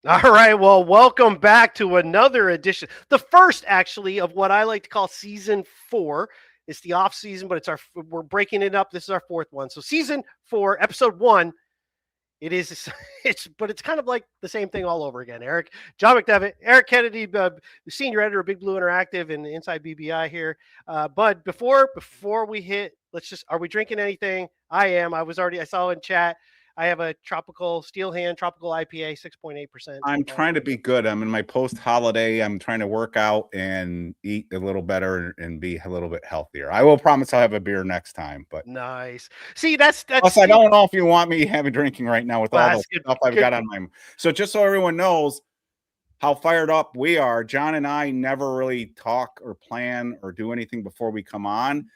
All right, well, welcome back to another edition. The first, actually, of what I like to call season 4. It's the off season, but we're breaking it up. This is our fourth one. So season 4, episode 1. It's kind of like the same thing all over again. John McDevitt, Eric Kennedy, the senior editor of Big Blue Interactive and Inside BBI here. But before we hit, are we drinking anything? I saw in chat. I have a tropical IPA, 6.8%. I'm trying to be good. I'm in my post-holiday. I'm trying to work out and eat a little better and be a little bit healthier. I will promise I'll have a beer next time. But nice. See, that's. Plus, I don't know if you want me having drinking right now with all the stuff I've got on my. So just so everyone knows how fired up we are, John and I never really talk or plan or do anything before we come on.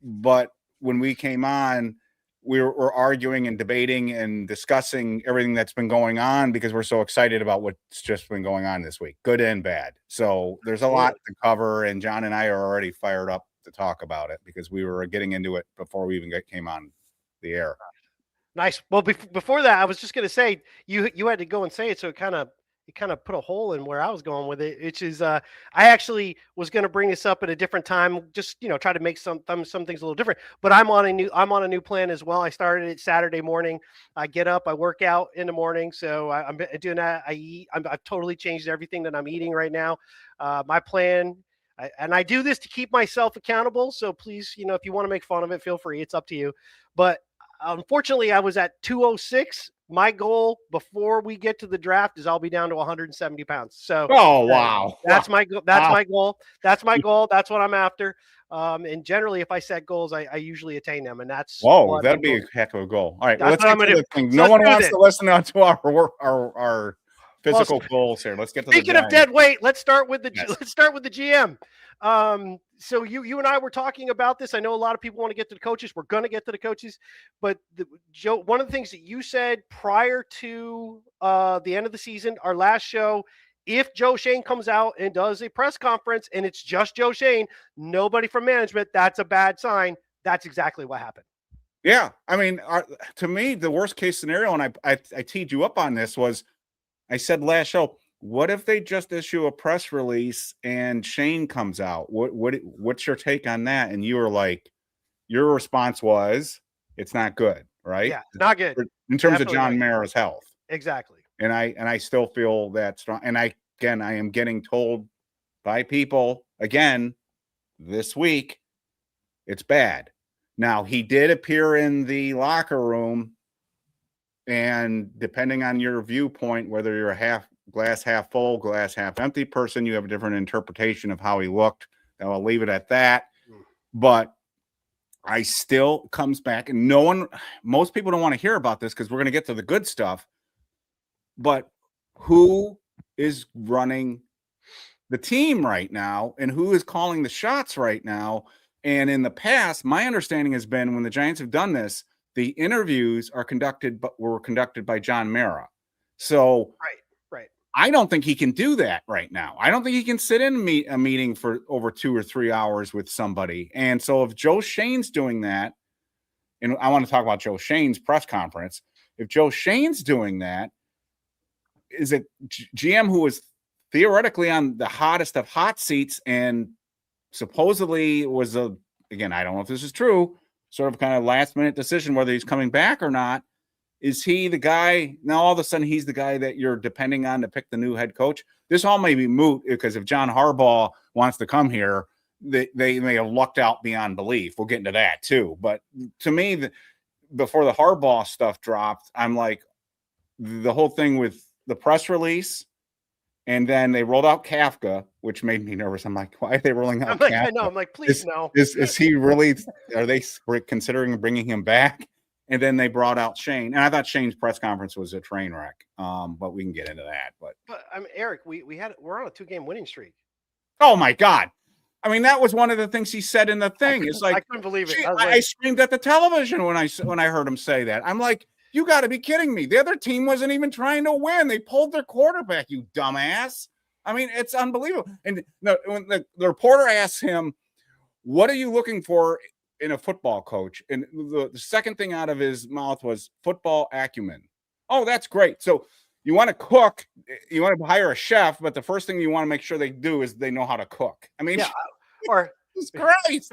But when we came on, we were arguing and debating and discussing everything that's been going on because we're so excited about what's just been going on this week, good and bad. So there's a lot to cover, and John and I are already fired up to talk about it because we were getting into it before we even came on the air. Nice. Well, before that, I was just going to say you had to go and say it, so it kind of put a hole in where I was going with it, which is I actually was going to bring this up at a different time, just try to make some things a little different. But I'm on a new plan as well. I started it Saturday morning. I get up, I work out in the morning, so I'm doing that. I eat. I've totally changed everything that I'm eating right now. My plan. And I do this to keep myself accountable. So please, if you want to make fun of it, feel free. It's up to you. But unfortunately, I was at 206. My goal before we get to the draft is I'll be down to 170 pounds. So, wow, that's my goal. That's my goal. That's my goal. That's what I'm after. And generally, if I set goals, I usually attain them. And that's that'd be a heck of a goal. All right, let's get to the thing. No one wants to listen to our physical goals here. Let's get to speaking of dead weight. Let's start with the GM. So you and I were talking about this. I know a lot of people want to get to the coaches. We're going to get to the coaches, but Joe, one of the things that you said prior to the end of the season, our last show, if Joe Schoen comes out and does a press conference and it's just Joe Schoen, nobody from management, that's a bad sign. That's exactly what happened. Yeah, I mean, to me, the worst case scenario, and I teed you up on this, was I said last show, what if they just issue a press release and Shane comes out? What's your take on that? And you were like, your response was, it's not good, right? Yeah, not good. In terms of John Mara's health. Exactly. And I still feel that strong. And I am getting told by people again this week, it's bad. Now, he did appear in the locker room, and depending on your viewpoint, whether you're a glass half full, glass half empty person, you have a different interpretation of how he looked. And I'll leave it at that. But I still comes back, and most people don't want to hear about this because we're going to get to the good stuff. But who is running the team right now, and who is calling the shots right now? And in the past, my understanding has been when the Giants have done this, the interviews were conducted by John Mara. So right. I don't think he can do that right now. I don't think he can sit in a meeting for over 2 or 3 hours with somebody. And so if Joe Schoen's doing that, and I want to talk about Joe Schoen's press conference, if Joe Schoen's doing that, is it GM who was theoretically on the hottest of hot seats and supposedly was again, I don't know if this is true, sort of kind of last minute decision whether he's coming back or not. Is he the guy now? All of a sudden, he's the guy that you're depending on to pick the new head coach. This all may be moot because if John Harbaugh wants to come here, they may have lucked out beyond belief. We'll get into that too. But to me, before the Harbaugh stuff dropped, I'm like, the whole thing with the press release, and then they rolled out Kafka, which made me nervous. I'm like, why are they rolling out Kafka? I know. I'm like, please no. Is he really? Are they considering bringing him back? And then they brought out Shane, and I thought Shane's press conference was a train wreck. But we can get into that. But I mean, Eric, we're on a 2-game winning streak. Oh my God! I mean, that was one of the things he said in the thing. It's like I couldn't believe it. I screamed at the television when I heard him say that. I'm like, you got to be kidding me! The other team wasn't even trying to win. They pulled their quarterback. You dumbass! I mean, it's unbelievable. And when the reporter asks him, "What are you looking for in a football coach?" And the second thing out of his mouth was football acumen. Oh, that's great. So You want to cook, you want to hire a chef, but the first thing you want to make sure they do is they know how to cook. I mean, Yeah, or Jesus Christ.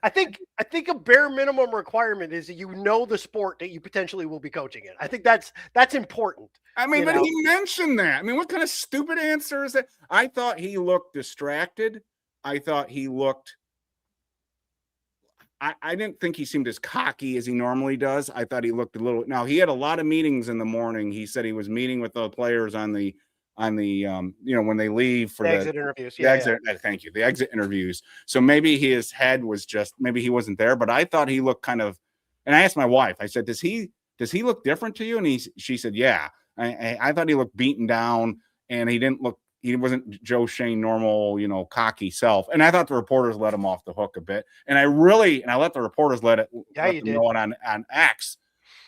I think a bare minimum requirement is that you know the sport that you potentially will be coaching in. I think that's important. I mean, but he mentioned that. I mean, what kind of stupid answer is that? I thought he looked distracted. I thought he looked. I didn't think he seemed as cocky as he normally does. I thought he looked a little. Now he had a lot of meetings in the morning. He said he was meeting with the players on the when they leave for the exit interviews. The exit. Thank you. The exit interviews. So maybe his head was just maybe he wasn't there. But I thought he looked kind of. And I asked my wife. I said, "Does he look different to you?" And she said, "Yeah." I thought he looked beaten down, and he didn't look. He wasn't Joe Schoen normal, cocky self. And I thought the reporters let him off the hook a bit. And I let the reporters let them know it on X.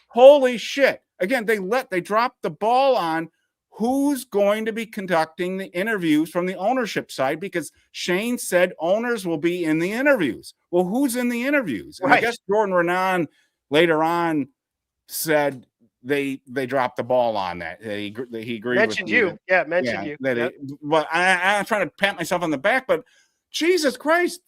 Holy shit. Again, they dropped the ball on who's going to be conducting the interviews from the ownership side, because Shane said owners will be in the interviews. Well, who's in the interviews? And I guess Jordan Renan later on said they dropped the ball on that. He agreed mentioned with you. Mentioned you. That but I'm trying to pat myself on the back, but Jesus Christ,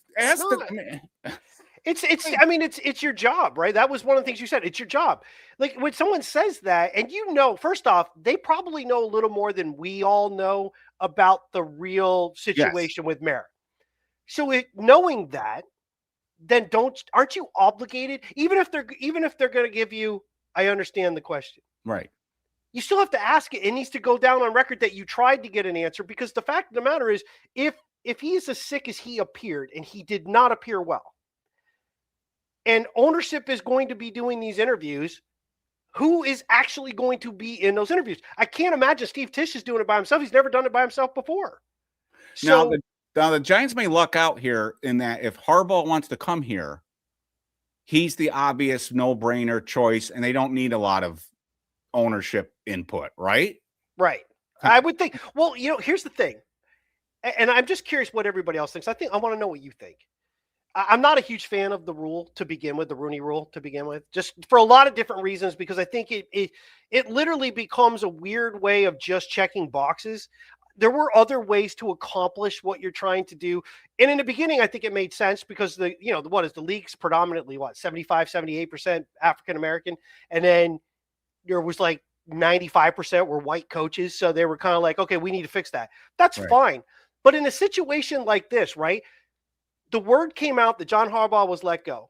it's your job, right? That was one of the things you said. It's your job. Like when someone says that, and first off, they probably know a little more than we all know about the real situation with Merritt. So knowing that, then aren't you obligated, even if they're going to give you, I understand the question. Right. You still have to ask it. It needs to go down on record that you tried to get an answer, because the fact of the matter is, if he is as sick as he appeared, and he did not appear well, and ownership is going to be doing these interviews, who is actually going to be in those interviews? I can't imagine Steve Tisch is doing it by himself. He's never done it by himself before. So now the Giants may luck out here in that if Harbaugh wants to come here, he's the obvious no-brainer choice, and they don't need a lot of ownership input, right? Right. I would think. Well, here's the thing, and I'm just curious what everybody else thinks. I want to know what you think. I'm not a huge fan of the rule to begin with, the Rooney rule to begin with, just for a lot of different reasons, because I think it literally becomes a weird way of just checking boxes. There were other ways to accomplish what you're trying to do. And in the beginning, I think it made sense because the league's predominantly 75, 78% African-American. And then there was like 95% were white coaches. So they were kind of like, okay, we need to fix that. That's fine. But in a situation like this, right? The word came out that John Harbaugh was let go.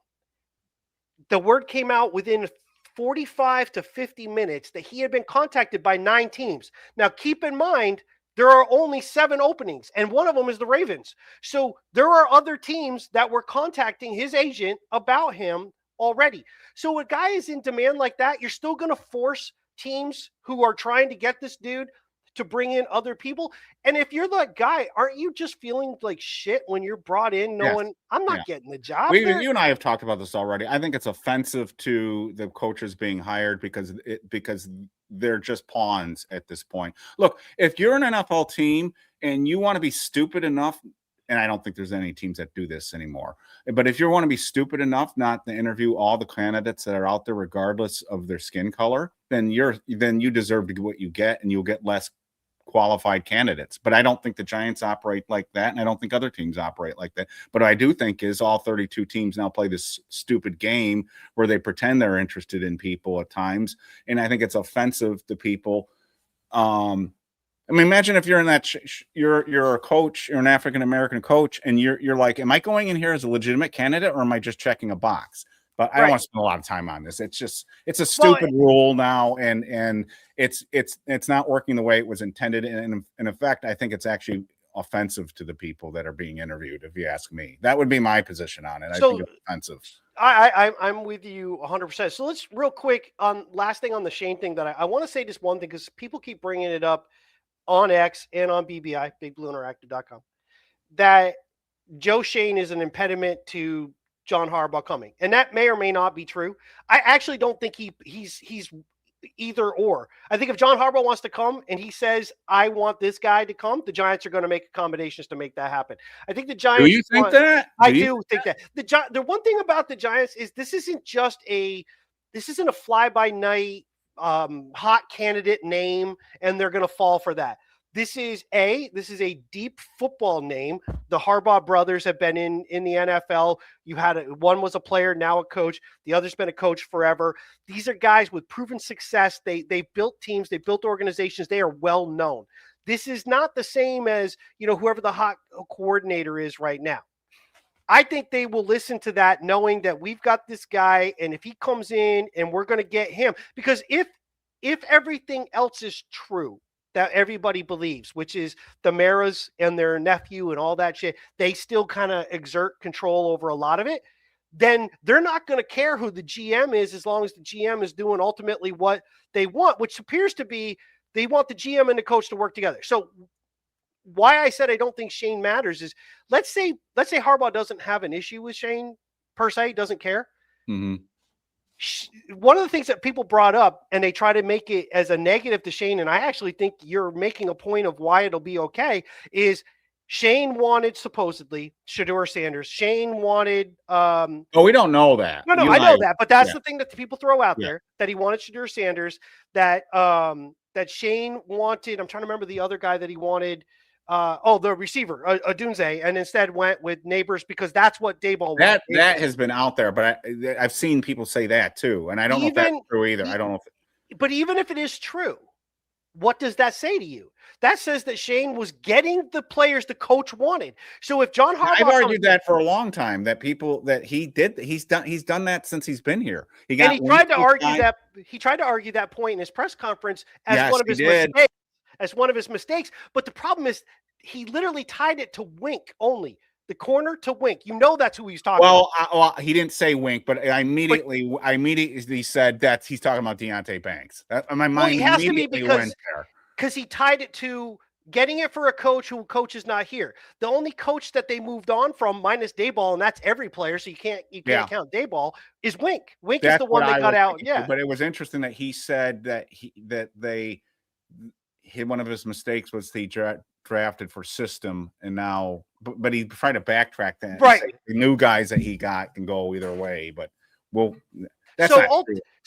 The word came out within 45 to 50 minutes that he had been contacted by 9 teams. Now, keep in mind, there are only 7 openings, and one of them is the Ravens. So there are other teams that were contacting his agent about him already. So a guy is in demand like that, you're still going to force teams who are trying to get this dude to bring in other people. And if you're that guy, aren't you just feeling like shit when you're brought in knowing I'm not getting the job? You and I have talked about this already. I think it's offensive to the coaches being hired because they're just pawns at this point. Look, if you're an NFL team and you want to be stupid enough, and I don't think there's any teams that do this anymore, but if you want to be stupid enough not to interview all the candidates that are out there, regardless of their skin color, then you deserve to get what you get, and you'll get less qualified candidates. But I don't think the Giants operate like that, and I don't think other teams operate like that. But I do think is all 32 teams now play this stupid game where they pretend they're interested in people at times, and I think it's offensive to people. I mean, imagine if you're in that you're a coach, you're an African American coach, and you're like, am I going in here as a legitimate candidate, or am I just checking a box? But I don't want to spend a lot of time on this. It's a stupid rule now, and it's not working the way it was intended. And in effect, I think it's actually offensive to the people that are being interviewed. If you ask me, that would be my position on it. I think it's offensive. I'm with you 100%. So let's real quick on last thing on the Shane thing that I want to say this one thing, because people keep bringing it up on X and on BBI, BigBlueInteractive.com, that Joe Schoen is an impediment to John Harbaugh coming. And that may or may not be true. I actually don't think he's either or. I think if John Harbaugh wants to come and he says, I want this guy to come, the Giants are going to make accommodations to make that happen. I think the Giants. Do you think that? I do think that. The one thing about the Giants is this isn't a fly-by-night hot candidate name, and they're going to fall for that. This is a deep football name. The Harbaugh brothers have been in the NFL. One was a player, now a coach. The other's been a coach forever. These are guys with proven success. They built teams, they built organizations. They are well known. This is not the same as, whoever the hot coordinator is right now. I think they will listen to that, knowing that we've got this guy, and if he comes in and we're going to get him, because if everything else is true that everybody believes, which is the Maras and their nephew and all that shit, they still kind of exert control over a lot of it, then they're not going to care who the GM is, as long as the GM is doing ultimately what they want, which appears to be they want the GM and the coach to work together. So why I said I don't think Schoen matters is, let's say Harbaugh doesn't have an issue with Schoen per se, doesn't care. Mm-hmm. One of the things that people brought up, and they try to make it as a negative to Schoen, and I actually think you're making a point of why it'll be okay, is Schoen wanted supposedly Shedeur Sanders. Schoen wanted we don't know that. No, I know that, but that's the thing that the people throw out there, that he wanted Shedeur Sanders, that Schoen wanted, I'm trying to remember the other guy that he wanted, the receiver, Odunze, and instead went with Neighbors because that's what Daboll wanted. That has been out there, but I've seen people say that too, and I don't know if that's true either. I don't know but even if it is true, what does that say to you? That says that Schoen was getting the players the coach wanted. So if John Harbaugh, I've argued that for a long time, that he's done that since he's been here. He tried to argue that point in his press conference as one of his mistakes. As one of his mistakes. But the problem is he literally tied it to Wink only. The corner to Wink. That's who he's talking about. Well, he didn't say Wink, but I immediately said that he's talking about Deonte Banks. My mind he has immediately to be went there. Because he tied it to getting it for a coach who coach is not here. The only coach that they moved on from, minus Daboll, and that's every player, so you can't count Daboll, is Wink. Wink is the one that got out. Yeah. But it was interesting that he said that one of his mistakes was he drafted for system, and now, but he tried to backtrack that. Right. The new guys that he got can go either way, but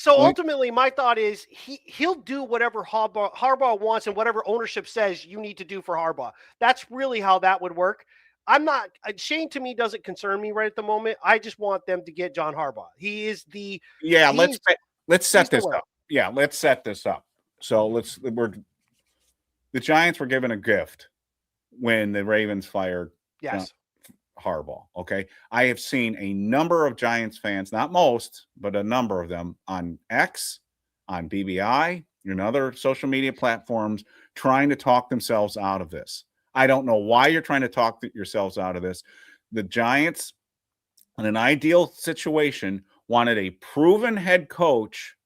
so ultimately, my thought is he'll do whatever Harbaugh wants and whatever ownership says you need to do for Harbaugh. That's really how that would work. Schoen to me doesn't concern me right at the moment. I just want them to get John Harbaugh. He is the let's set this up. Yeah, let's set this up. So the Giants were given a gift when the Ravens fired Harbaugh. Okay. I have seen a number of Giants fans, not most, but a number of them on X, on BBI, and other social media platforms trying to talk themselves out of this. I don't know why you're trying to talk yourselves out of this. The Giants, in an ideal situation, wanted a proven head coach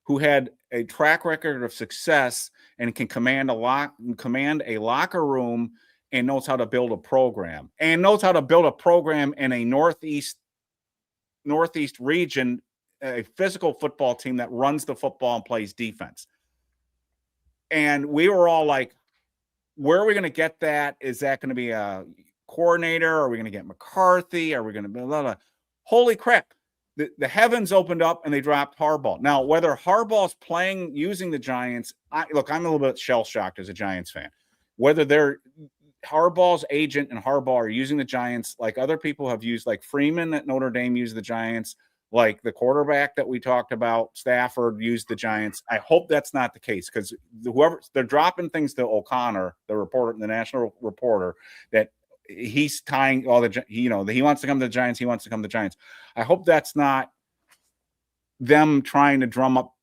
who had a track record of success and can command a locker room and knows how to build a program in a Northeast region, a physical football team that runs the football and plays defense. And we were all like, where are we going to get that? Is that going to be a coordinator? Are we going to get McCarthy? Are we going to blah, blah, blah? Holy crap. The heavens opened up and they dropped Harbaugh. Now, whether Harbaugh's playing using the Giants, I'm a little bit shell-shocked as a Giants fan. Whether they're Harbaugh's agent and Harbaugh are using the Giants like other people have used, like Freeman at Notre Dame used the Giants, like the quarterback that we talked about, Stafford, used the Giants. I hope that's not the case, because they're dropping things to O'Connor, the national reporter, that he's tying all he wants to come to the Giants. He wants to come to the Giants. I hope that's not them trying to drum up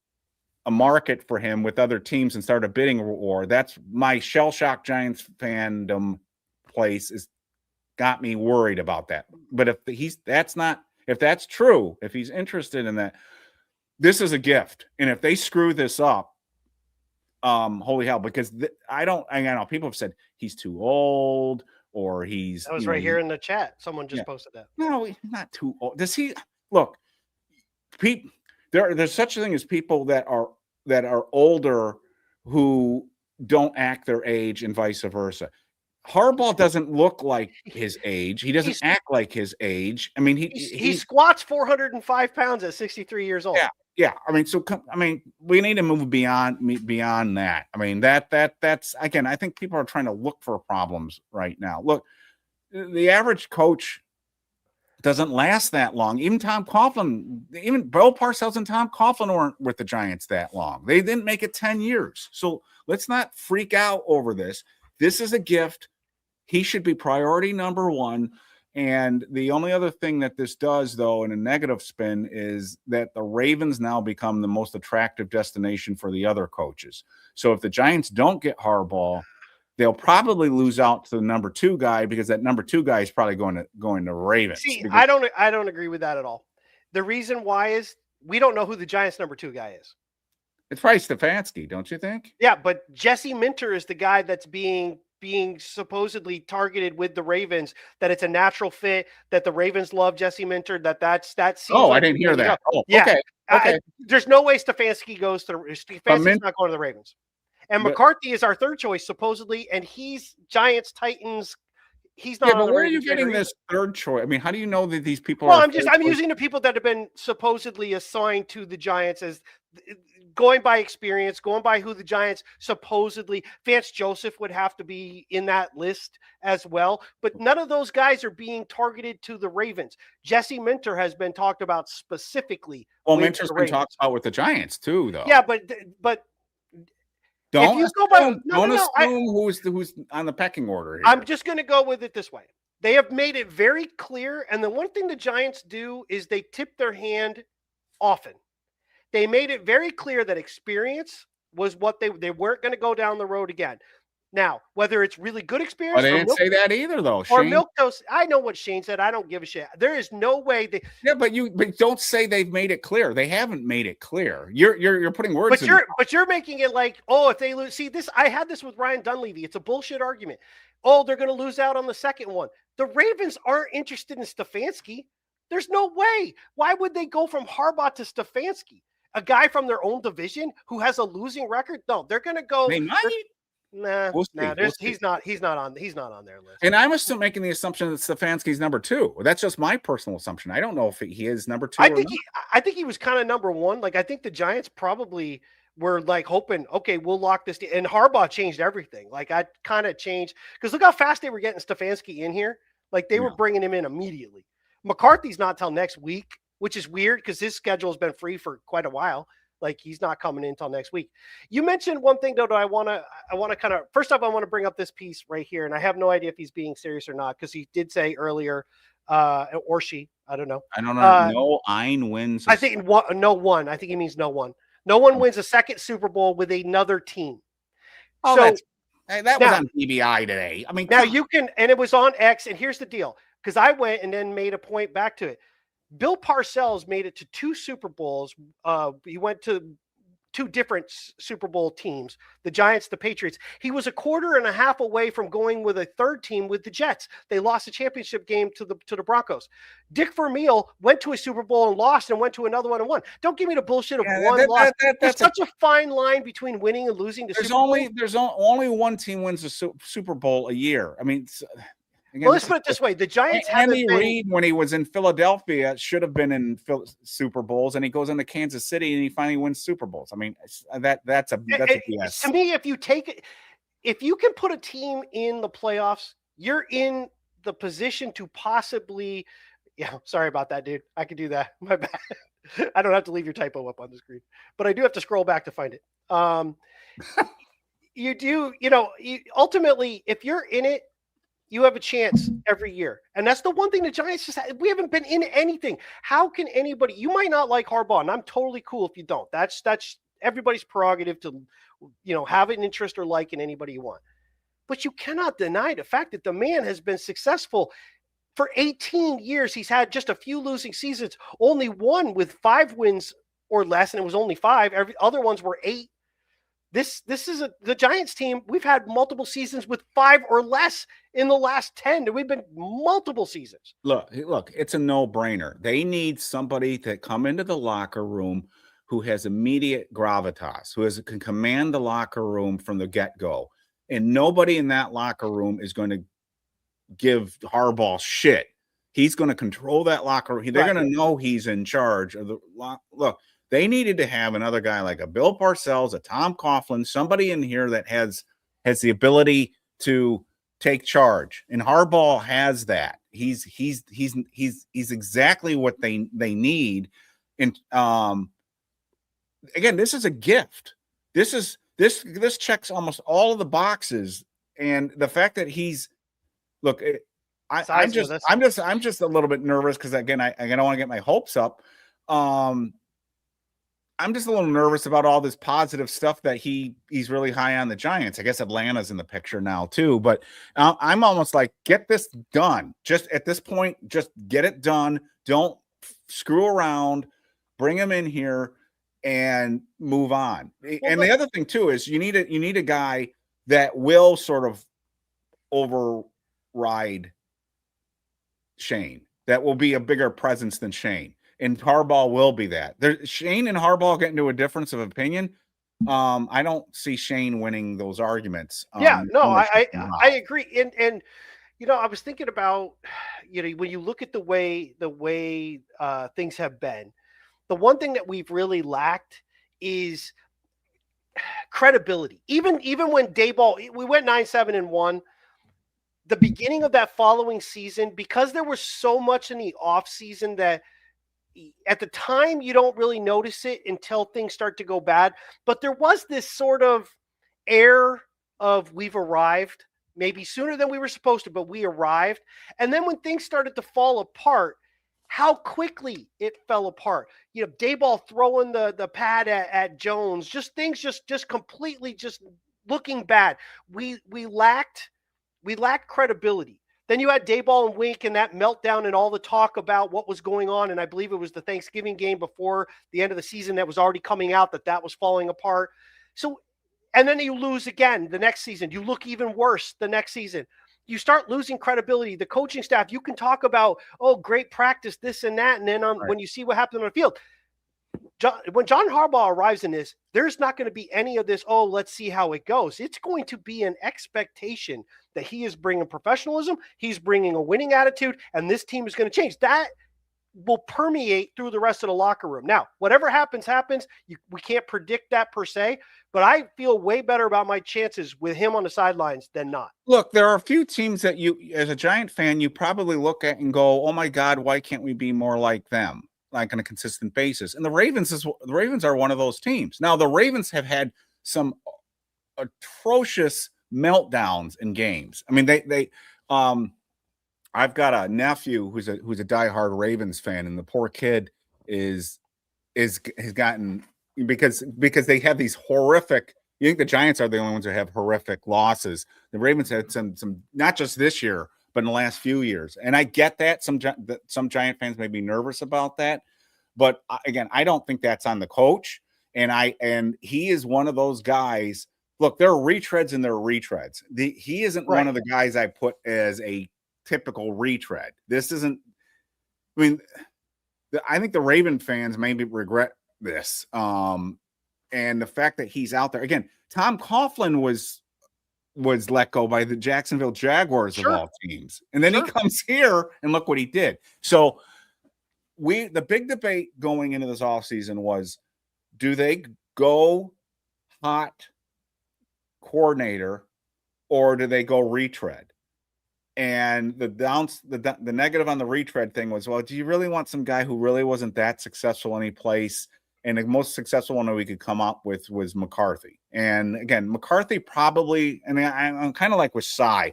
a market for him with other teams and start a bidding war. That's my shell-shocked Giants fandom place is got me worried about that. But if that's true, if he's interested in that, this is a gift. And if they screw this up, holy hell, because I know people have said he's too old, or he's. That was right here in the chat. Someone just posted that. No, he's not too old. Does he look? People, there's such a thing as people that are older who don't act their age, and vice versa. Harbaugh doesn't look like his age. He doesn't act like his age. I mean, he squats 405 pounds at 63 years old. Yeah, Yeah, I mean, we need to move beyond that. I mean, that's again, I think people are trying to look for problems right now. Look, the average coach doesn't last that long. Even Tom Coughlin, even Bill Parcells and Tom Coughlin weren't with the Giants that long. They didn't make it 10 years. So let's not freak out over this. This is a gift. He should be priority number one. And the only other thing that this does, though, in a negative spin, is that the Ravens now become the most attractive destination for the other coaches. So if the Giants don't get Harbaugh, they'll probably lose out to the number 2 guy, because that number 2 guy is probably going to Ravens. See, because I don't agree with that at all. The reason why is we don't know who the Giants' number 2 guy is. It's probably Stefanski, don't you think? Yeah, but Jesse Minter is the guy that's being supposedly targeted with the Ravens, that it's a natural fit, that the Ravens love Jesse Minter, that seems I didn't hear that. Oh, yeah. Okay. There's no way Stefanski's not going to the Ravens. And McCarthy is our 3rd choice, supposedly, and he's Giants, Titans. He's not. Yeah, but where are you getting this 3rd choice? I mean, how do you know that these people are? I'm using the people that have been supposedly assigned to the Giants as going by experience, going by who the Giants supposedly. Vance Joseph would have to be in that list as well, but none of those guys are being targeted to the Ravens. Jesse Minter has been talked about specifically. Well, Minter's been talked about with the Giants too, though. Yeah, but don't assume who's on the pecking order here. I'm just going to go with it this way. They have made it very clear, and the one thing the Giants do is they tip their hand often. They made it very clear that experience was what they weren't going to go down the road again. Now, whether it's really good experience, they didn't say that either, though. Or milquetoast. I know what Shane said. I don't give a shit. There is no way they. Yeah, but don't say they've made it clear. They haven't made it clear. You're putting words. But you're making it like, oh, if they lose. See this. I had this with Ryan Dunleavy. It's a bullshit argument. Oh, they're going to lose out on the second one. The Ravens aren't interested in Stefanski. There's no way. Why would they go from Harbaugh to Stefanski? A guy from their own division who has a losing record? No, they're going to go. They might. Nah, he's not on their list. And I'm still making the assumption that Stefanski's number 2. That's just my personal assumption. I don't know if he is number 2. I think he was kind of number 1. Like, I think the Giants probably were like hoping, okay, we'll lock this. And Harbaugh changed everything. Like, I kind of changed, because look how fast they were getting Stefanski in here. Like, they were bringing him in immediately. McCarthy's not till next week, which is weird because his schedule has been free for quite a while. Like, he's not coming in until next week. You mentioned one thing, though, that I want to kind of, first off, I want to bring up this piece right here. And I have no idea if he's being serious or not, because he did say earlier, or she, I don't know. I don't know. No ein wins. I think no one. I think he means no one. No one wins a second Super Bowl with another team. Oh, so that was on PBI today. I mean, now you can, and it was on X. And here's the deal, because I went and then made a point back to it. Bill Parcells made it to 2 Super Bowls. He went to 2 different Super Bowl teams, the Giants, the Patriots. He was a quarter and a half away from going with a 3rd team with the Jets. They lost a championship game to the Broncos. Dick Vermeil went to a Super Bowl and lost, and went to another one and won. Don't give me the bullshit of one loss. There's such a fine line between winning and losing. There's only one team wins a Super Bowl a year. I mean. Again, let's put it this way: the Giants Andy Reid, when he was in Philadelphia, should have been in Super Bowls, and he goes into Kansas City and he finally wins Super Bowls. I mean, that's a BS. To me, if you can put a team in the playoffs, you're in the position to possibly. Yeah, sorry about that, dude. I could do that. My bad. I don't have to leave your typo up on the screen, but I do have to scroll back to find it. Ultimately, if you're in it, you have a chance every year. And that's the one thing the Giants just we haven't been in anything. How can anybody, you might not like Harbaugh, and I'm totally cool if you don't. That's everybody's prerogative to, have an interest or like in anybody you want. But you cannot deny the fact that the man has been successful for 18 years. He's had just a few losing seasons, only one with 5 wins or less, and it was only 5. Every other ones were 8. This is the Giants team. We've had multiple seasons with 5 or less in the last 10. We've been multiple seasons. Look, it's a no-brainer. They need somebody to come into the locker room who has immediate gravitas, who can command the locker room from the get-go. And nobody in that locker room is going to give Harbaugh shit. He's going to control that locker room. They're going to know he's in charge of the look. They needed to have another guy like a Bill Parcells, a Tom Coughlin, somebody in here that has the ability to take charge. And Harbaugh has that. He's exactly what they need. And again, this is a gift. This checks almost all of the boxes. And the fact that he's look, I'm just a little bit nervous because again, I don't want to get my hopes up. I'm just a little nervous about all this positive stuff that he's really high on the Giants. I guess Atlanta's in the picture now too, but I'm almost like, get this done. Just at this point, just get it done. Don't screw around. Bring him in here and move on. And the other thing too is you need a guy that will sort of override Shane. That will be a bigger presence than Shane. And Harbaugh will be that. Shane and Harbaugh get into a difference of opinion. I don't see Shane winning those arguments. I agree. And I was thinking about, when you look at the way things have been, the one thing that we've really lacked is credibility. Even when Daboll, we went 9-7-1. The beginning of that following season, because there was so much in the off season that at the time you don't really notice it until things start to go bad. But there was this sort of air of we've arrived, maybe sooner than we were supposed to, but we arrived. And then when things started to fall apart, how quickly it fell apart. Daboll throwing the pad at Jones, just things just completely just looking bad. We lacked credibility. Then you had Daboll and Wink and that meltdown and all the talk about what was going on. And I believe it was the Thanksgiving game before the end of the season that was already coming out that was falling apart. So, and then you lose again the next season. You look even worse the next season. You start losing credibility. The coaching staff, you can talk about, great practice, this and that. And then when you see what happened on the field, when John Harbaugh arrives in this, there's not going to be any of this, let's see how it goes. It's going to be an expectation that he is bringing professionalism, he's bringing a winning attitude, and this team is going to change. That will permeate through the rest of the locker room. Now, whatever happens. We can't predict that per se, but I feel way better about my chances with him on the sidelines than not. Look, there are a few teams that you, as a Giant fan, you probably look at and go, oh my God, why can't we be more like them? Like on a consistent basis. And the Ravens are one of those teams. Now the Ravens have had some atrocious meltdowns in games. I mean, I've got a nephew who's a diehard Ravens fan, and the poor kid has gotten, because they have these horrific, you think the Giants are the only ones who have horrific losses. The Ravens had some not just this year, but in the last few years. And I get that some Giant fans may be nervous about that, but again, I don't think that's on the coach. And he is one of those guys. Look, there are retreads and there are retreads. He isn't one of the guys I put as a typical retread. This isn't. I mean, I think the Raven fans maybe regret this. And the fact that he's out there again. Tom Coughlin was let go by the Jacksonville Jaguars of all teams. And then he comes here and look what he did. So the big debate going into this offseason was, do they go hot coordinator or do they go retread? And the negative on the retread thing was, well, do you really want some guy who really wasn't that successful any place? And the most successful one that we could come up with was McCarthy. And again, McCarthy probably, I mean, I'm kind of like with Cy.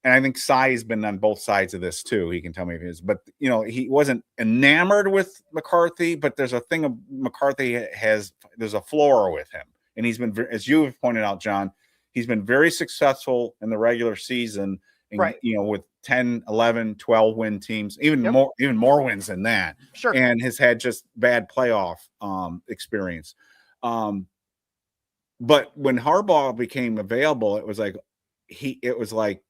And I think Cy has been on both sides of this too. He can tell me if he is. But, he wasn't enamored with McCarthy, but there's a thing of McCarthy there's a floor with him. And he's been, as you have pointed out, John, he's been very successful in the regular season. And, with 10, 11, 12 win teams, even more wins than that. Sure. And has had just bad playoff experience. But when Harbaugh became available, it was like,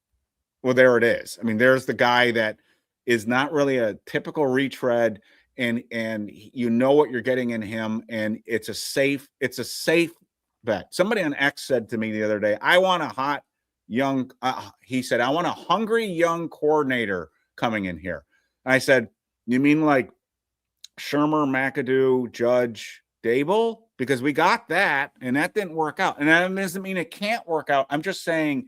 well, there it is. I mean, there's the guy that is not really a typical retread, and what you're getting in him, and it's a safe bet. Somebody on X said to me the other day, I want a hot young, he said, I want a hungry young coordinator coming in here. And I said, you mean like Shermer, McAdoo, Judge, Dable, because we got that and that didn't work out. And that doesn't mean it can't work out. I'm just saying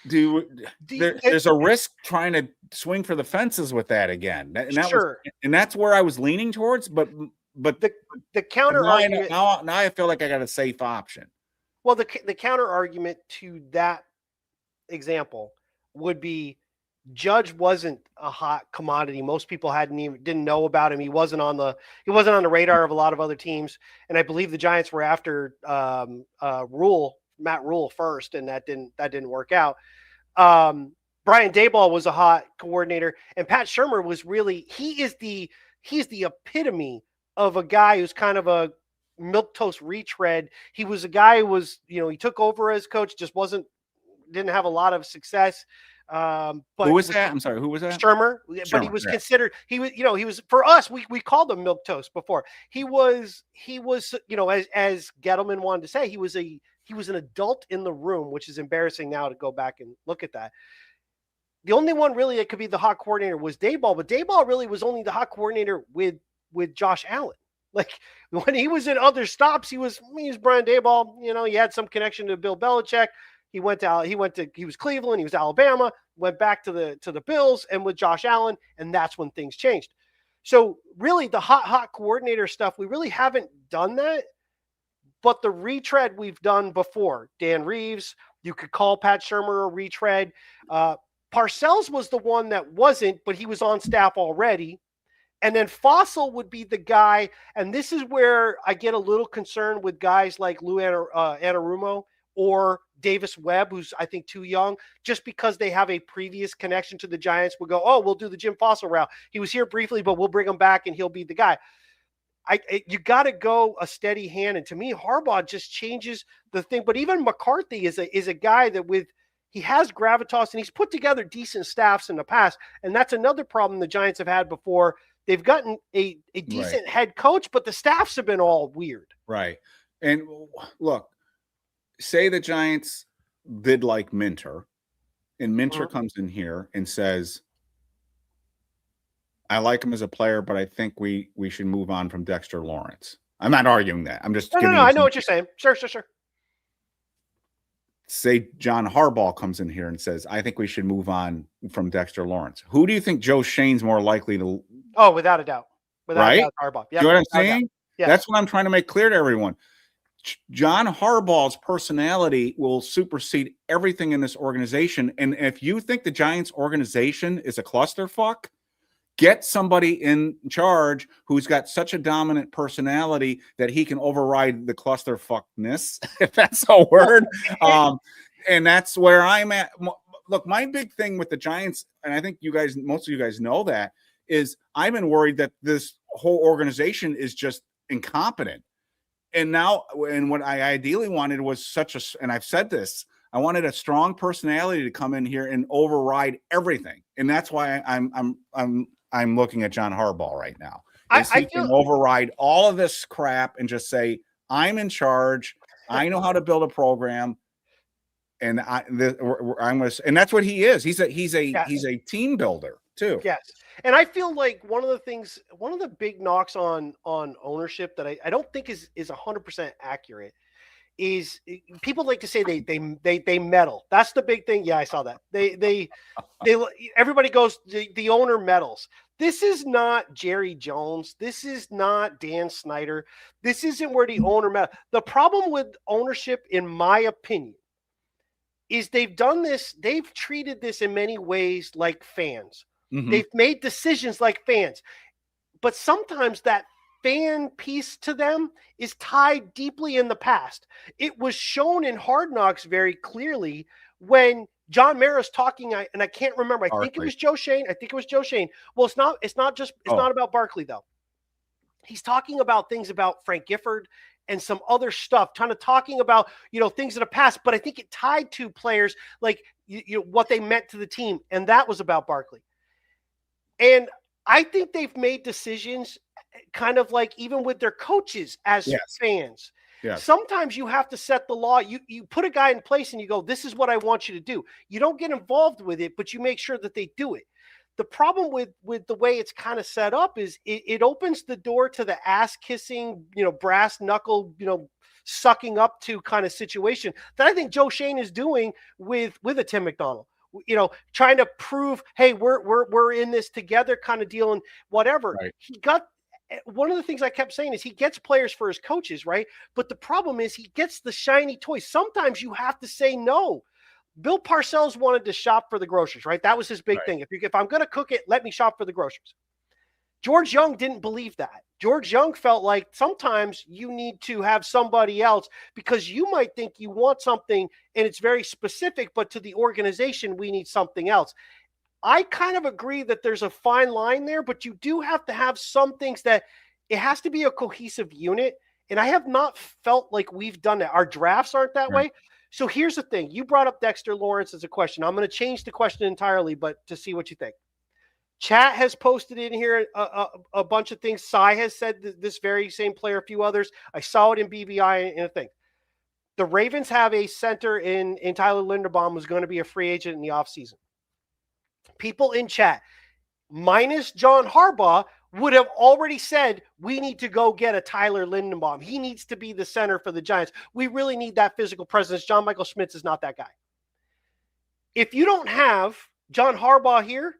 there's a risk trying to swing for the fences with that again. And that's where I was leaning towards, but the counter argument now I feel like I got a safe option. Well, the counter argument to that example would be Judge wasn't a hot commodity. Most people didn't know about him. He wasn't on the radar of a lot of other teams. And I believe the Giants were after Matt Rule first, and that didn't work out. Brian Daboll was a hot coordinator, and Pat Shurmur was really he's the epitome of a guy who's kind of a milquetoast retread. He was a guy who was, he took over as coach, just didn't have a lot of success. But who was that? I'm sorry, who was that? Shurmur. But he was considered, he was for us, we called him milquetoast before. He was, as Gettleman wanted to say, he was an adult in the room, which is embarrassing now to go back and look at that. The only one really that could be the hot coordinator was Daboll, but Daboll really was only the hot coordinator with Josh Allen. Like when he was in other stops, he was Brian Daboll. He had some connection to Bill Belichick. He was Cleveland, he was Alabama, went back to the Bills, and with Josh Allen, and that's when things changed. So really, the hot coordinator stuff, we really haven't done that. But the retread we've done before. Dan Reeves, you could call Pat Shurmur a retread. Parcells was the one that wasn't, but he was on staff already. And then Fossil would be the guy, and this is where I get a little concerned with guys like Lou Anarumo or Davis Webb, who's I think too young, just because they have a previous connection to the Giants. We'll go, we'll do the Jim Fossil route. He was here briefly, but we'll bring him back and he'll be the guy. You got to go a steady hand. And to me, Harbaugh just changes the thing. But even McCarthy is a guy that he has gravitas and he's put together decent staffs in the past. And that's another problem the Giants have had before. They've gotten a decent head coach, but the staffs have been all weird. Right. And look, say the Giants did like Minter, and Minter comes in here and says, I like him as a player, but I think we should move on from Dexter Lawrence. I'm not arguing that. I'm just No, I know what you're saying. Sure. Say John Harbaugh comes in here and says, I think we should move on from Dexter Lawrence. Who do you think Joe Schoen's more likely to? Oh, without a doubt. Without a doubt, Harbaugh. Yep, you know what I'm saying? Yeah. That's what I'm trying to make clear to everyone. John Harbaugh's personality will supersede everything in this organization. And if you think the Giants organization is a clusterfuck, get somebody in charge who's got such a dominant personality that he can override the clusterfuckness, if that's a word. And that's where I'm at. Look, my big thing with the Giants, and I think most of you guys know that, is I've been worried that this whole organization is just incompetent. And what I ideally wanted was and I've said this, I wanted a strong personality to come in here and override everything. And that's why I'm looking at John Harbaugh right now. He can override all of this crap and just say, I'm in charge. I know how to build a program. And and that's what he is. He's a team builder too. Yes. And I feel like one of the big knocks on ownership that I don't think is 100% accurate is people like to say they meddle. That's the big thing. Yeah, I saw that. They everybody goes, the owner meddles. This is not Jerry Jones. This is not Dan Snyder. This isn't where the owner meddles. The problem with ownership, in my opinion, is they've treated this in many ways like fans. Mm-hmm. They've made decisions like fans. But sometimes that fan piece to them is tied deeply in the past. It was shown in Hard Knocks very clearly when John Mara's talking, and I can't remember. I think it was Joe Schoen. Well, it's not about Barkley though. He's talking about things about Frank Gifford and some other stuff, kind of talking about, things in the past, but I think it tied to players like, what they meant to the team. And that was about Barkley. And I think they've made decisions kind of like even with their coaches as fans. Yes. Sometimes you have to set the law. You put a guy in place and you go, this is what I want you to do. You don't get involved with it, but you make sure that they do it. The problem with the way it's kind of set up is it opens the door to the ass kissing, brass knuckle, sucking up to kind of situation that I think Joe Schoen is doing with a Tim McDonald. Trying to prove, hey, we're in this together kind of deal and whatever. Right. He got one of the things I kept saying is he gets players for his coaches, right? But the problem is he gets the shiny toys. Sometimes you have to say no. Bill Parcells wanted to shop for the groceries, right? That was his big thing. If I'm going to cook it, let me shop for the groceries. George Young didn't believe that. George Young felt like sometimes you need to have somebody else because you might think you want something and it's very specific, but to the organization, we need something else. I kind of agree that there's a fine line there, but you do have to have some things that it has to be a cohesive unit. And I have not felt like we've done that. Our drafts aren't that way. So here's the thing. You brought up Dexter Lawrence as a question. I'm going to change the question entirely, but to see what you think. Chat has posted in here a bunch of things. Cy has said this very same player, a few others. I saw it in BBI and a thing. The Ravens have a center in Tyler Linderbaum who's going to be a free agent in the offseason. People in chat, minus John Harbaugh, would have already said, we need to go get a Tyler Linderbaum. He needs to be the center for the Giants. We really need that physical presence. John Michael Schmitz is not that guy. If you don't have John Harbaugh here,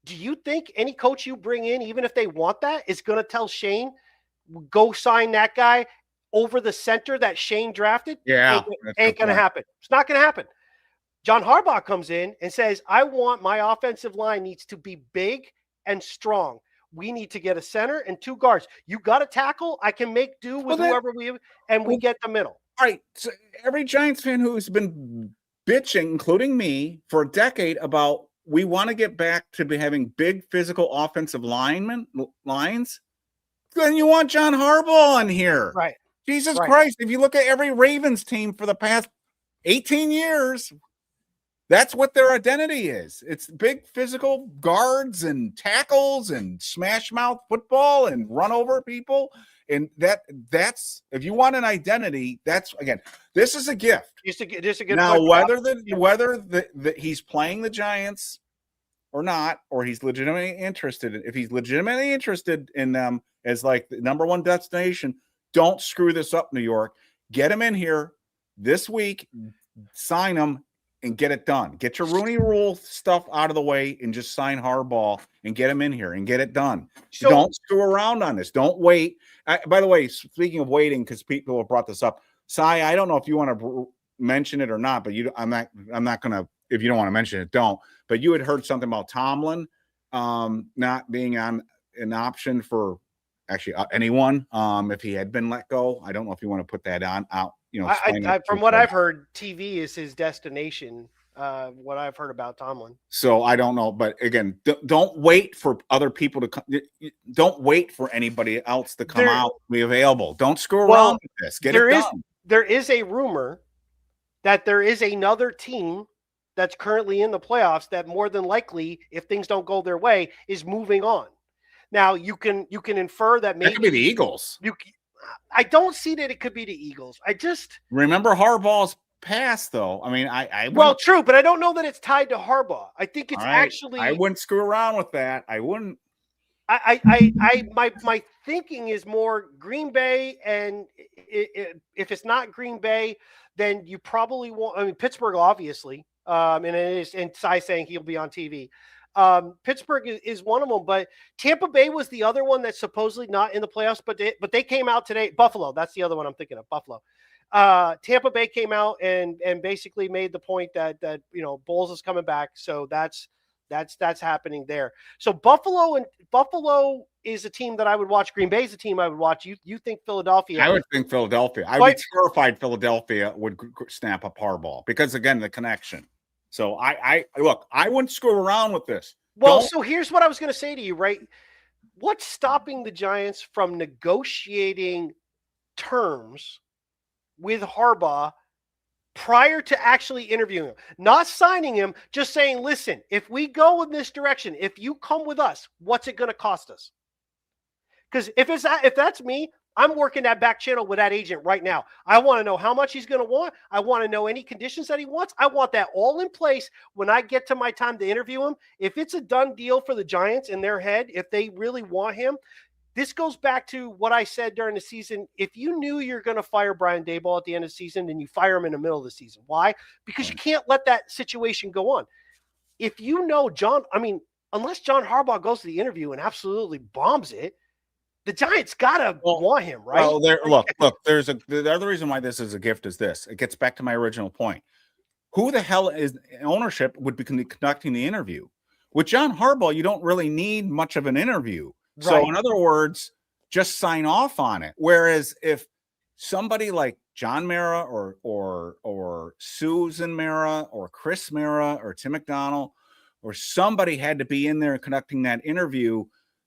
do you think any coach you bring in, even if they want that, is going to tell Shane, go sign that guy over the center that Shane drafted? Yeah. Ain't going to happen. It's not going to happen. John Harbaugh comes in and says, I want my offensive line needs to be big and strong. We need to get a center and two guards. You got a tackle. I can make do with whoever we have, and we get the middle. All right. So every Giants fan who's been bitching, including me, for a decade about we want to get back to having big physical offensive lines, then you want John Harbaugh on here. Right. Jesus Christ. If you look at every Ravens team for the past 18 years, that's what their identity is. It's big physical guards and tackles and smash mouth football and run over people. And that's if you want an identity, that's again, this is a gift. Just a good now, whether he's playing the Giants or not, or he's legitimately interested if he's legitimately interested in them as like the number one destination, don't screw this up, New York. Get him in here this week, sign him. And get it done. Get your Rooney Rule stuff out of the way and just sign Harbaugh and get him in here and get it done. So, don't screw around on this. Don't wait. By the way, speaking of waiting, because people have brought this up, Cy, I don't know if you want to mention it or not, but I'm not going to. If you don't want to mention it, don't. But you had heard something about Tomlin not being on an option for actually anyone if he had been let go. I don't know if you want to put that out. From what I've heard, TV is his destination. What I've heard about Tomlin. So I don't know, but again, don't wait for other people to come. Don't wait for anybody else to come out, be available. Don't screw around with this. Get it done. There is a rumor that there is another team that's currently in the playoffs that more than likely, if things don't go their way, is moving on. Now you can infer that maybe it could be the Eagles. I don't see that it could be the Eagles. I just remember Harbaugh's past, though. I mean, true, but I don't know that it's tied to Harbaugh. I think it's actually. I wouldn't screw around with that. I wouldn't. My thinking is more Green Bay, and if it's not Green Bay, then you probably won't. I mean, Pittsburgh, obviously, and it is. And Cy saying he'll be on TV. Pittsburgh is one of them, but Tampa Bay was the other one that's supposedly not in the playoffs, but they came out today. Buffalo, that's the other one I'm thinking of. Buffalo. Tampa Bay came out and basically made the point that Bowles is coming back, so that's happening there. So Buffalo is a team that I would watch. Green Bay is a team I would watch. You think Philadelphia? I would think Philadelphia. I would be terrified Philadelphia would snap a Harbaugh because again the connection. So I look, I wouldn't screw around with this. Well, so here's what I was going to say to you, right? What's stopping the Giants from negotiating terms with Harbaugh prior to actually interviewing him? Not signing him, just saying, listen, if we go in this direction, if you come with us, what's it going to cost us? Because if that's me, I'm working that back channel with that agent right now. I want to know how much he's going to want. I want to know any conditions that he wants. I want that all in place when I get to my time to interview him. If it's a done deal for the Giants in their head, if they really want him, this goes back to what I said during the season. If you knew you're going to fire Brian Daboll at the end of the season, then you fire him in the middle of the season. Why? Because you can't let that situation go on. If you know unless John Harbaugh goes to the interview and absolutely bombs it, the Giants gotta want him, right? Well, look. The other reason why this is a gift is this. It gets back to my original point. Who the hell is ownership would be conducting the interview? With John Harbaugh, you don't really need much of an interview. Right. So, in other words, just sign off on it. Whereas if somebody like John Mara or Susan Mara or Chris Mara or Tim McDonald or somebody had to be in there conducting that interview,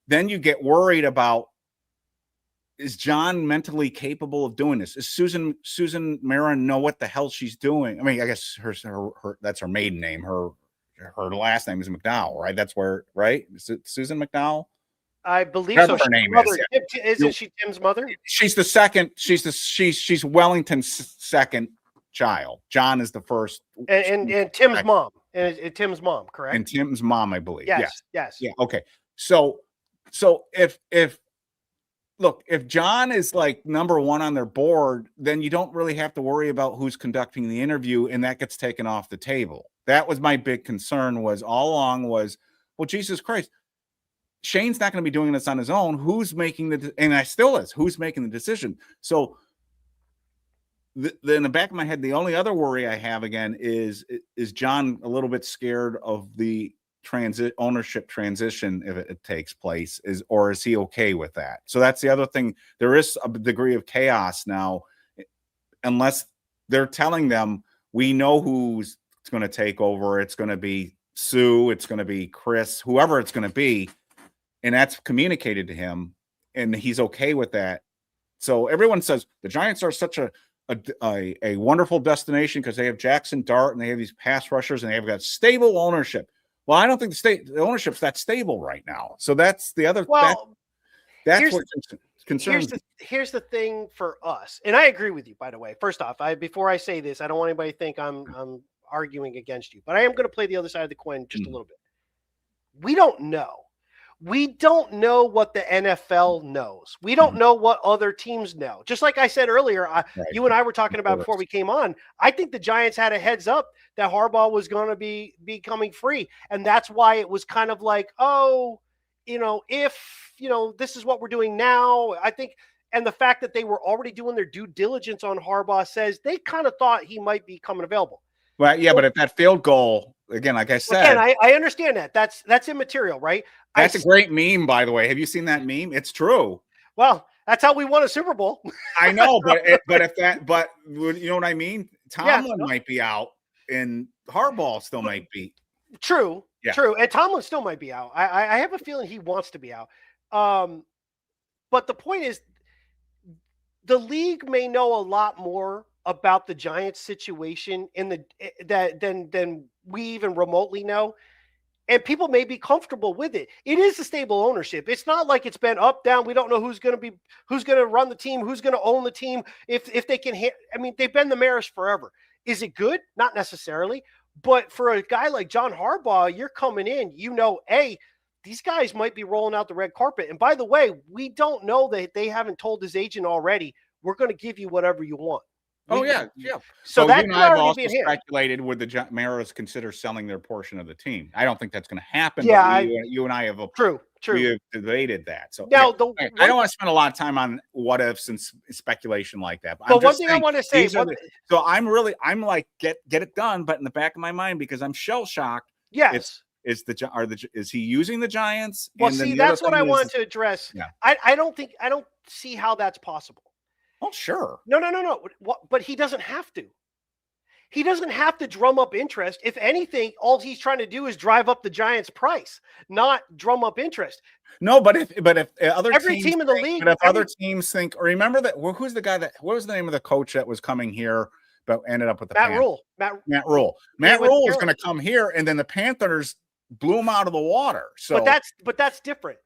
then you get worried about, is John mentally capable of doing this? Is Susan Mara know what the hell she's doing? I mean, I guess her that's her maiden name. Her last name is McDowell, right? That's where, right? Is it Susan McDowell? I believe that's so. Her name is. Yeah. Isn't she Tim's mother? She's the second. She's Wellington's second child. John is the first. And Tim's mom. And Tim's mom, correct? And Tim's mom, I believe. Yes. Yeah. Okay. So if John is like number one on their board, then you don't really have to worry about who's conducting the interview, and that gets taken off the table. That was my big concern all along, well, Jesus Christ, Shane's not going to be doing this on his own. Who's making who's making the decision? So in the back of my head, the only other worry I have again is John a little bit scared of the ownership transition if it takes place, or is he okay with that? So that's the other thing. There is a degree of chaos now, unless they're telling them, we know who's going to take over. It's going to be Sue, it's going to be Chris, whoever it's going to be, and that's communicated to him and he's okay with that. So everyone says the Giants are such a wonderful destination because they have Jaxson Dart and they have these pass rushers and they've got stable ownership. Well, I don't think the ownership's that stable right now. So that's the other. Well, that's what concerns. Here's the thing for us, and I agree with you. By the way, first off, before I say this, I don't want anybody to think I'm arguing against you, but I am going to play the other side of the coin just a little bit. We don't know. We don't know what the NFL knows. We don't know what other teams know. Just like I said earlier, you and I were talking about before we came on, I think the Giants had a heads up that Harbaugh was going to be coming free. And that's why it was kind of like, if, this is what we're doing now, I think. And the fact that they were already doing their due diligence on Harbaugh says they kind of thought he might be coming available. Well, yeah, but if that field goal, again, like I said, I understand that. That's immaterial, right? That's a great meme, by the way. Have you seen that meme? It's true. Well, that's how we won a Super Bowl. I know, but you know what I mean? Tomlin might be out, and Harbaugh still might be. True, and Tomlin still might be out. I have a feeling he wants to be out. But the point is, the league may know a lot more about the Giants situation than we even remotely know. And people may be comfortable with it. It is a stable ownership. It's not like it's been up, down. We don't know who's going to run the team, who's going to own the team. If they can, they've been the Maras forever. Is it good? Not necessarily. But for a guy like John Harbaugh, you're coming in, these guys might be rolling out the red carpet. And by the way, we don't know that they haven't told his agent already, we're going to give you whatever you want. Yeah. So that you and I have also speculated would the Maras consider selling their portion of the team. I don't think that's going to happen. Yeah, you and I have true. We have debated that. So now, I don't want to spend a lot of time on what ifs and speculation like that. But one thing I want to say, so I'm like get it done, but in the back of my mind, because I'm shell shocked. Yes. Is he using the Giants? Well, see, that's what I wanted to address. Yeah. I don't see how that's possible. Oh, sure. No. But he doesn't have to. He doesn't have to drum up interest. If anything, all he's trying to do is drive up the Giants' price, not drum up interest. No, but if other team in the league, but if other teams think, or remember that, who's the guy what was the name of the coach that was coming here, but ended up with the Matt Rule. Matt Rule. Matt Rule is going to come here, and then the Panthers blew him out of the water. So, but that's different.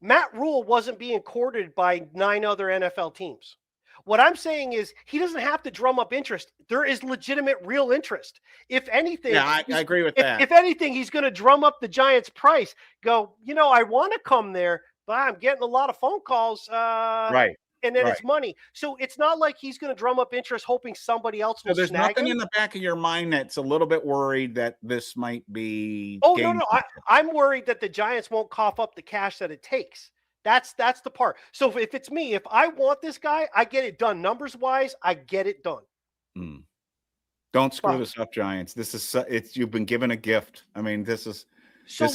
Matt Rule wasn't being courted by 9 other NFL teams. What I'm saying is he doesn't have to drum up interest. There is legitimate, real interest. If anything, Yeah, I agree with that. If anything, he's going to drum up the Giants' price. Go, I want to come there, but I'm getting a lot of phone calls. Right. And then Right. it's money. So it's not like he's going to drum up interest hoping somebody else will So there's snag nothing him. in the back of your mind that's a little bit worried that this might be. Oh, no. I'm worried that the Giants won't cough up the cash that it takes. That's the part. So if it's me, if I want this guy, I get it done. Numbers wise, I get it done. Don't screw this up, Giants. This is you've been given a gift. I mean, this is. So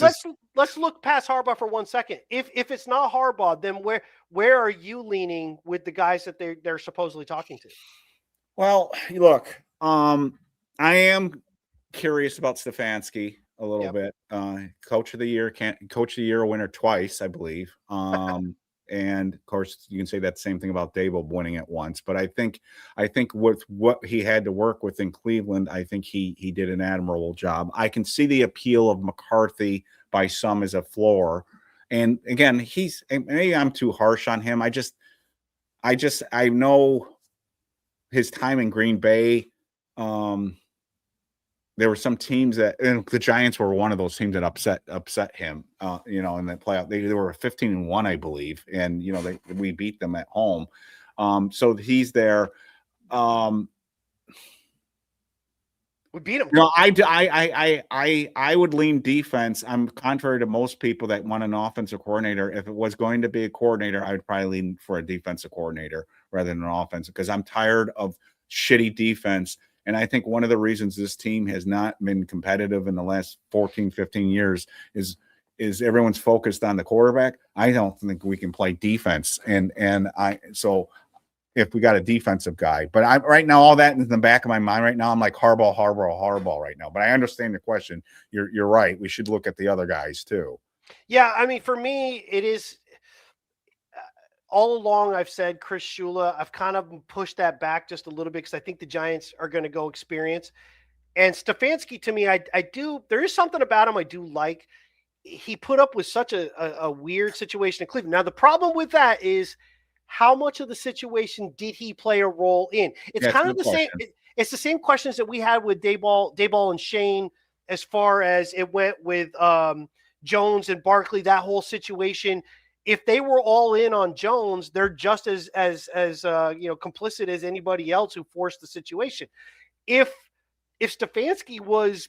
let's look past Harbaugh for 1 second. If it's not Harbaugh, then where are you leaning with the guys that they're supposedly talking to? Well, look, I am curious about Stefanski a little bit. Coach of the year winner twice, I believe. And of course, you can say that same thing about Dable winning it once. But I think with what he had to work with in Cleveland, I think he did an admirable job. I can see the appeal of McCarthy by some as a floor. And again, maybe I'm too harsh on him. I know his time in Green Bay. There were some teams and the Giants were one of those teams that upset him, in the playoff. They were 15-1, I believe. And, we beat them at home. So he's there. We beat him. I would lean defense. I'm contrary to most people that want an offensive coordinator. If it was going to be a coordinator, I would probably lean for a defensive coordinator rather than an offensive, because I'm tired of shitty defense. And I think one of the reasons this team has not been competitive in the last 14, 15 years is everyone's focused on the quarterback. I don't think we can play defense. So if we got a defensive guy, but right now, all that in the back of my mind right now, I'm like Harbaugh right now. But I understand the question. You're right. We should look at the other guys too. Yeah. I mean, for me, it is all along. I've said Chris Shula. I've kind of pushed that back just a little bit because I think the Giants are going to go experience. And Stefanski, to me, I do. There is something about him I do like. He put up with such a weird situation in Cleveland. Now, the problem with that is how much of the situation did he play a role in? It's kind of the same. It's the same questions that we had with Dayball and Shane, as far as it went with Jones and Barkley, that whole situation. If they were all in on Jones, they're just as complicit as anybody else who forced the situation. If Stefanski was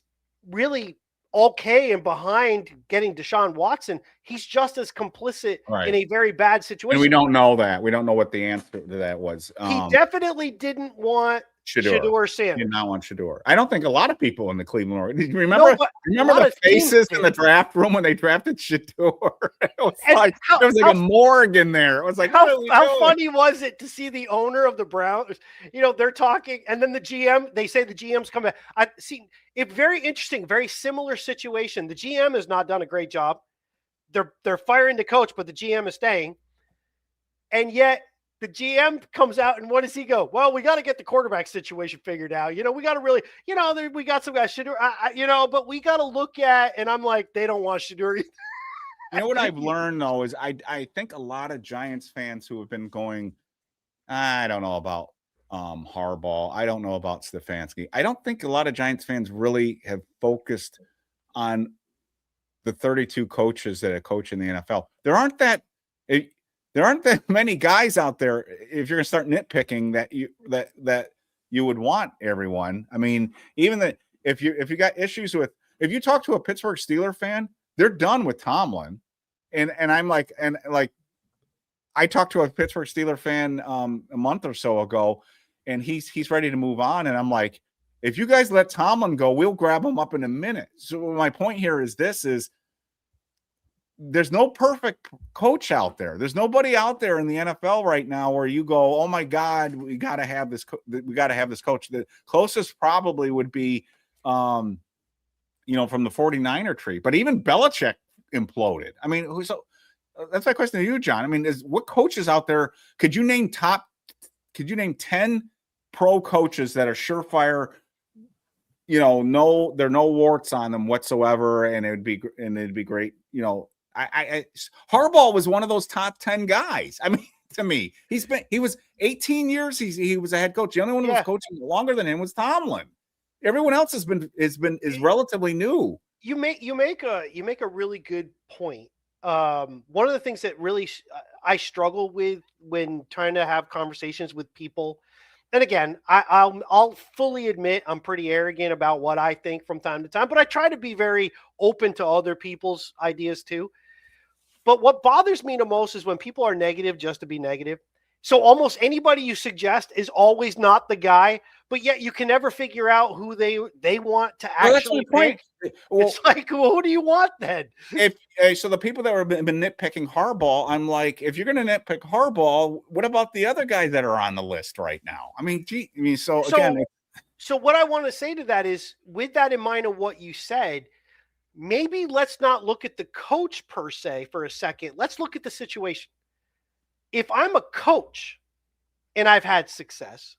really okay and behind getting Deshaun Watson, he's just as complicit in a very bad situation. And we don't know that. We don't know what the answer to that was. He definitely didn't want Shedeur Sanders. He did not want Shedeur. I don't think a lot of people in the Cleveland. Remember the faces in the draft room when they drafted Shedeur? It was like a morgue in there. It was like, how funny was it to see the owner of the Browns? They're talking, and then the GM. They say the GM's coming back. I see it. Very interesting. Very similar situation. The GM has not done a great job. They're firing the coach, but the GM is staying, and yet the GM comes out, and what does he go? Well, we got to get the quarterback situation figured out. We got to really, we got some guys, Shedeur, but we got to look at, and I'm like, they don't want Shedeur either. You know what I've learned, though, is I think a lot of Giants fans who have been going, I don't know about Harbaugh. I don't know about Stefanski. I don't think a lot of Giants fans really have focused on the 32 coaches that are coaching the NFL. There aren't that many guys out there. If you're going to start nitpicking, that you would want everyone. I mean, even if you got issues with, if you talk to a Pittsburgh Steelers fan, they're done with Tomlin, and I'm like, I talked to a Pittsburgh Steelers fan a month or so ago, and he's ready to move on, and I'm like, if you guys let Tomlin go, we'll grab him up in a minute. So my point here is there's no perfect coach out there. There's nobody out there in the NFL right now where you go, oh my God, we got to have this. We got to have this coach. The closest probably would be, from the 49er tree, but even Belichick imploded. I mean, that's my question to you, John. I mean, what coaches out there could you name 10 pro coaches that are surefire? There are no warts on them whatsoever, and it'd be great. Harbaugh was one of those top 10 guys. I mean, to me, he was 18 years. He was a head coach. The only one who was coaching longer than him was Tomlin. Everyone else is relatively new. You make a really good point. One of the things that really I struggle with when trying to have conversations with people, and again, I'll fully admit I'm pretty arrogant about what I think from time to time, but I try to be very open to other people's ideas too. But what bothers me the most is when people are negative just to be negative. So almost anybody you suggest is always not the guy, but yet you can never figure out who they want to actually pick. Well, it's like, well, who do you want then? So the people that have been nitpicking Harbaugh, I'm like, if you're going to nitpick Harbaugh, what about the other guys that are on the list right now? I mean, so again. So what I want to say to that is, with that in mind of what you said, maybe let's not look at the coach per se for a second. Let's look at the situation. If I'm a coach and I've had success,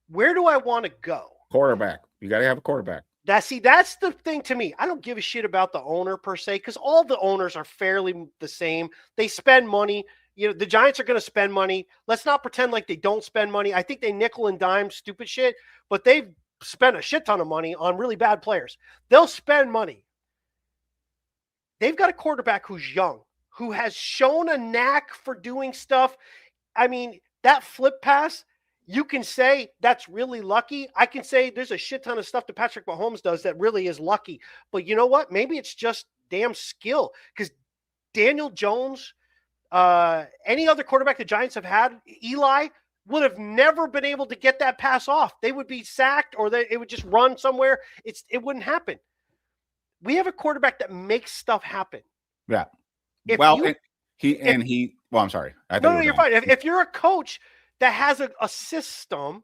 where do I want to go? Quarterback. You got to have a quarterback. That's the thing to me. I don't give a shit about the owner per se, because all the owners are fairly the same. They spend money. You know, the Giants are going to spend money. Let's not pretend like they don't spend money. I think they nickel and dime stupid shit, but they've spent a shit ton of money on really bad players. They'll spend money. They've got a quarterback who's young, who has shown a knack for doing stuff. I mean, that flip pass, you can say that's really lucky. I can say there's a shit ton of stuff that Patrick Mahomes does that really is lucky. But you know what? Maybe it's just damn skill, because Daniel Jones, any other quarterback the Giants have had, Eli, would have never been able to get that pass off. They would be sacked, or it would just run somewhere. It wouldn't happen. We have a quarterback that makes stuff happen. Yeah. I'm sorry. No, you're fine. If you're a coach that has a system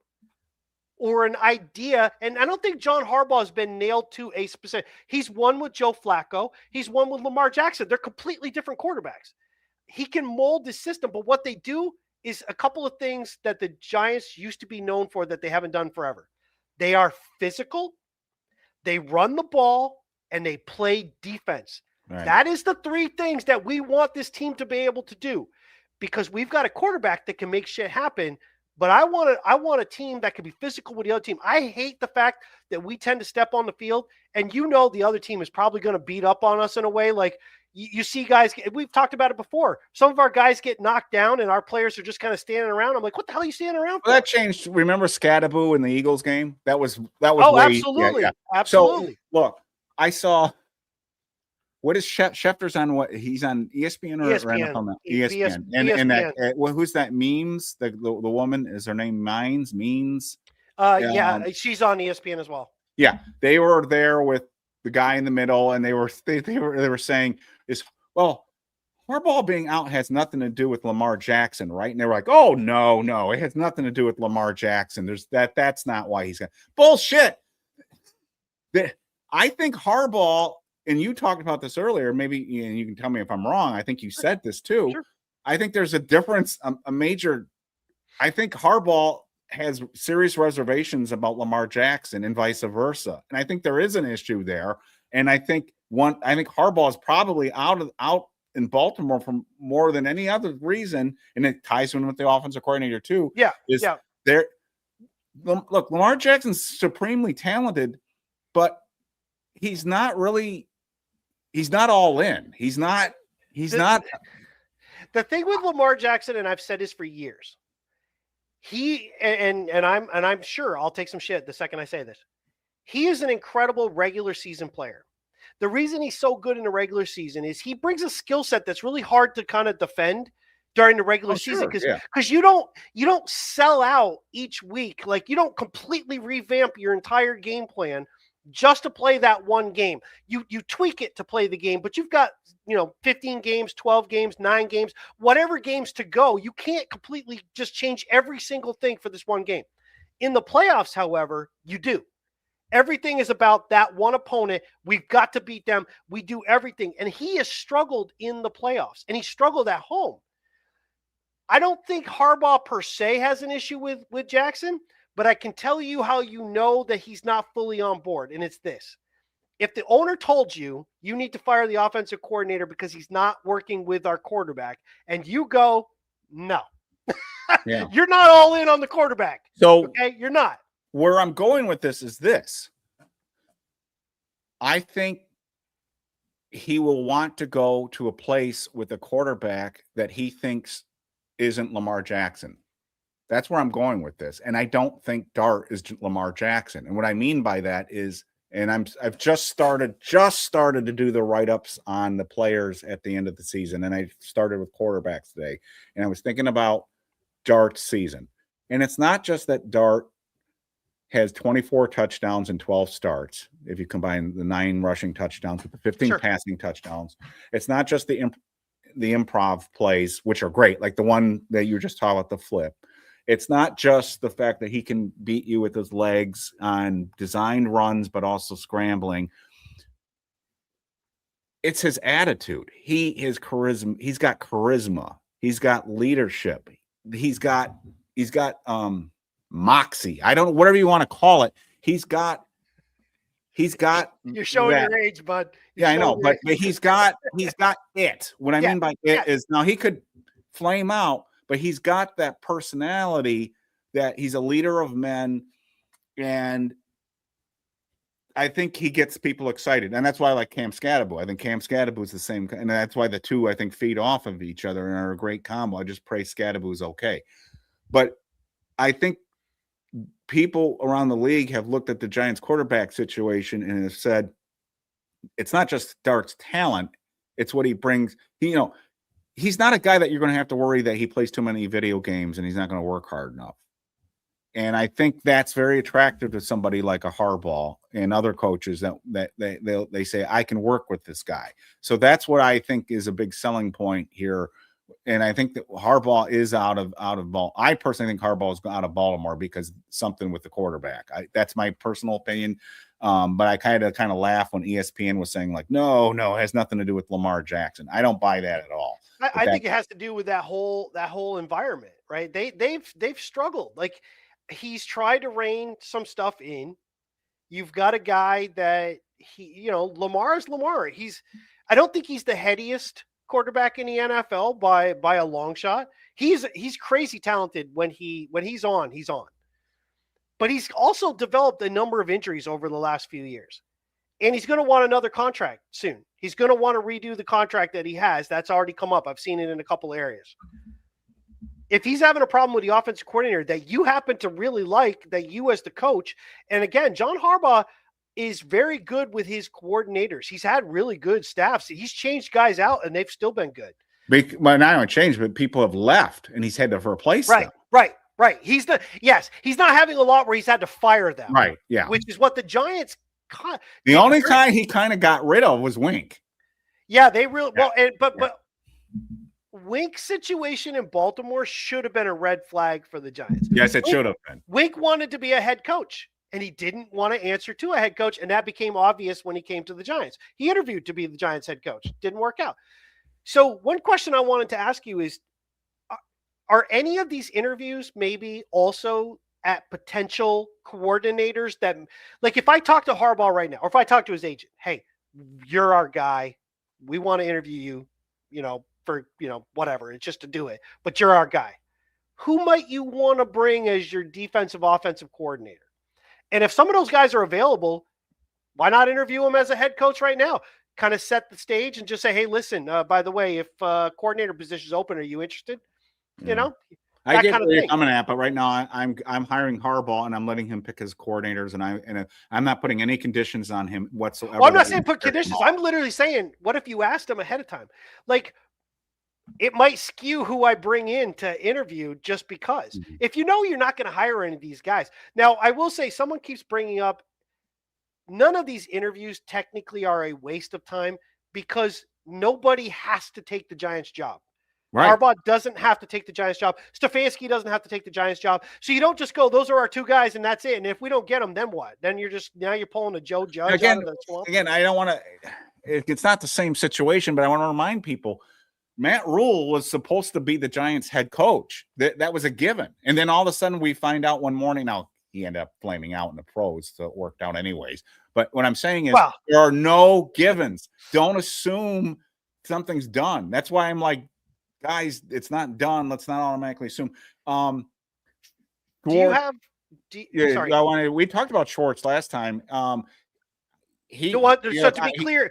or an idea, and I don't think John Harbaugh has been nailed to a specific. He's won with Joe Flacco. He's won with Lamar Jackson. They're completely different quarterbacks. He can mold the system, but what they do is a couple of things that the Giants used to be known for that they haven't done forever. They are physical, they run the ball, and they play defense. Right. That is the three things that we want this team to be able to do, because we've got a quarterback that can make shit happen. But I want a team that can be physical with the other team. I hate the fact that we tend to step on the field, and the other team is probably going to beat up on us in a way. Like you see guys, we've talked about it before. Some of our guys get knocked down, and our players are just kind of standing around. I'm like, what the hell are you standing around for? Well, that changed. Remember Scadaboo in the Eagles game? That was. Oh, absolutely, absolutely. So look, I saw. What is Schefter's on? What he's on ESPN or ESPN. NFL now? ESPN. And that who's that? Memes. The woman, is her name Means? Yeah, she's on ESPN as well. Yeah, they were there with the guy in the middle, and they were saying Harbaugh being out has nothing to do with Lamar Jackson, right? And they were like, oh no, it has nothing to do with Lamar Jackson. That's not why he's got bullshit. I think Harbaugh. And you talked about this earlier. Maybe you can tell me if I'm wrong. I think you said this too. Sure. I think there's a difference, a major. I think Harbaugh has serious reservations about Lamar Jackson and vice versa. And I think there is an issue there. And I think Harbaugh is probably out in Baltimore for more than any other reason. And it ties in with the offensive coordinator too. Yeah. Look, Lamar Jackson's supremely talented, but he's not all in. He's not. The thing with Lamar Jackson, and I've said this for years, I'm sure I'll take some shit the second I say this. He is an incredible regular season player. The reason he's so good in the regular season is he brings a skill set that's really hard to kind of defend during the regular season, because you don't sell out each week. Like, you don't completely revamp your entire game plan just to play that one game. You tweak it to play the game, but you've got 15 games, 12 games, 9 games, whatever games to go. You can't completely just change every single thing for this one game. In the playoffs, however, you do. Everything is about that one opponent. We've got to beat them. We do everything. And he has struggled in the playoffs, and he struggled at home. I don't think Harbaugh per se has an issue with Jackson, but I can tell you how you know that he's not fully on board, and it's this. if the owner told you you need to fire the offensive coordinator because he's not working with our quarterback, and you go, no, Yeah. you're not all in on the quarterback. So Okay, you're not. Where I'm going with this is this. I think he will want to go to a place with a quarterback that he thinks isn't Lamar Jackson. That's where I'm going with this. And I don't think Dart is Lamar Jackson. And what I mean by that is, and I've just started to do the write-ups on the players at the end of the season. And I started with quarterbacks today. And I was thinking about Dart's season. And it's not just that Dart has 24 touchdowns and 12 starts. If you combine the 9 rushing touchdowns with the 15 passing touchdowns, it's not just the improv plays, which are great, like the one that you just talked about, the flip. It's not just the fact that he can beat you with his legs on designed runs, but also scrambling. It's his attitude. His charisma. He's got charisma. He's got leadership. He's got moxie. I don't know, whatever you want to call it. He's got. You're showing your age, bud. I know, but he's got it. What I mean by it is, now he could flame out, but he's got that personality that he's a leader of men, and I think he gets people excited, and that's why I like Cam Scadaboo. I think Cam Scadaboo is the same, and that's why the two, I think, feed off of each other and are a great combo. I just pray Scadaboo is okay, but I think people around the league have looked at the Giants quarterback situation and have said, it's not just Dart's talent, it's what he brings. He's not a guy that you're going to have to worry that he plays too many video games and he's not going to work hard enough. And I think that's very attractive to somebody like a Harbaugh and other coaches that they say, I can work with this guy. So that's what I think is a big selling point here. And I think that Harbaugh is out of ball. I personally think Harbaugh is out of Baltimore because something with the quarterback. That's my personal opinion. But I kind of laugh when ESPN was saying, like, no, it has nothing to do with Lamar Jackson. I don't buy that at all. I think it has to do with that whole environment, right? They've struggled. Like, he's tried to rein some stuff in. You've got a guy that Lamar is Lamar. I don't think he's the headiest quarterback in the NFL by a long shot. He's crazy talented when he's on. But he's also developed a number of injuries over the last few years. And he's going to want another contract soon. He's going to want to redo the contract that he has. That's already come up. I've seen it in a couple areas. If he's having a problem with the offensive coordinator that you happen to really like, that you as the coach, and again, John Harbaugh is very good with his coordinators. He's had really good staffs. He's changed guys out, and they've still been good. Well, not only changed, but people have left, and he's had to replace them. Right. He's not having a lot where he's had to fire them. Right, yeah. Which is what the Giants. The only guy he kind of got rid of was Wink. Yeah, they really but Wink's situation in Baltimore should have been a red flag for the Giants. Yes, it should have been. Wink wanted to be a head coach, and he didn't want to answer to a head coach, and that became obvious when he came to the Giants. He interviewed to be the Giants head coach. Didn't work out. So one question I wanted to ask you is, are any of these interviews maybe also at potential coordinators that, like, if I talk to Harbaugh right now, or if I talk to his agent, hey, you're our guy, we want to interview you, for, whatever, it's just to do it, but you're our guy. Who might you want to bring as your defensive offensive coordinator? And if some of those guys are available, why not interview him as a head coach right now? Kind of set the stage and just say, hey, listen, by the way, if coordinator position is open, are you interested? I get where you're coming at, but right now I'm hiring Harbaugh and I'm letting him pick his coordinators, and I'm not putting any conditions on him whatsoever. Well, I'm not saying put conditions. I'm literally saying, what if you asked him ahead of time? Like, it might skew who I bring in to interview just because. Mm-hmm. If you're not going to hire any of these guys. Now, I will say, someone keeps bringing up, none of these interviews technically are a waste of time because nobody has to take the Giants job. Right. Harbaugh doesn't have to take the Giants job. Stefanski doesn't have to take the Giants job. So you don't just go, those are our two guys and that's it. And if we don't get them, then what? Then you're pulling a Joe Judge out of the swamp. Again, I don't want to, it's not the same situation, but I want to remind people, Matt Rule was supposed to be the Giants head coach. That was a given. And then all of a sudden we find out one morning, now he ended up flaming out in the pros, so it worked out anyways. But what I'm saying is Well, there are no givens. Don't assume something's done. That's why I'm like, guys, it's not done. Let's not automatically assume. do you have? Sorry. We talked about Schwartz last time. So to be clear,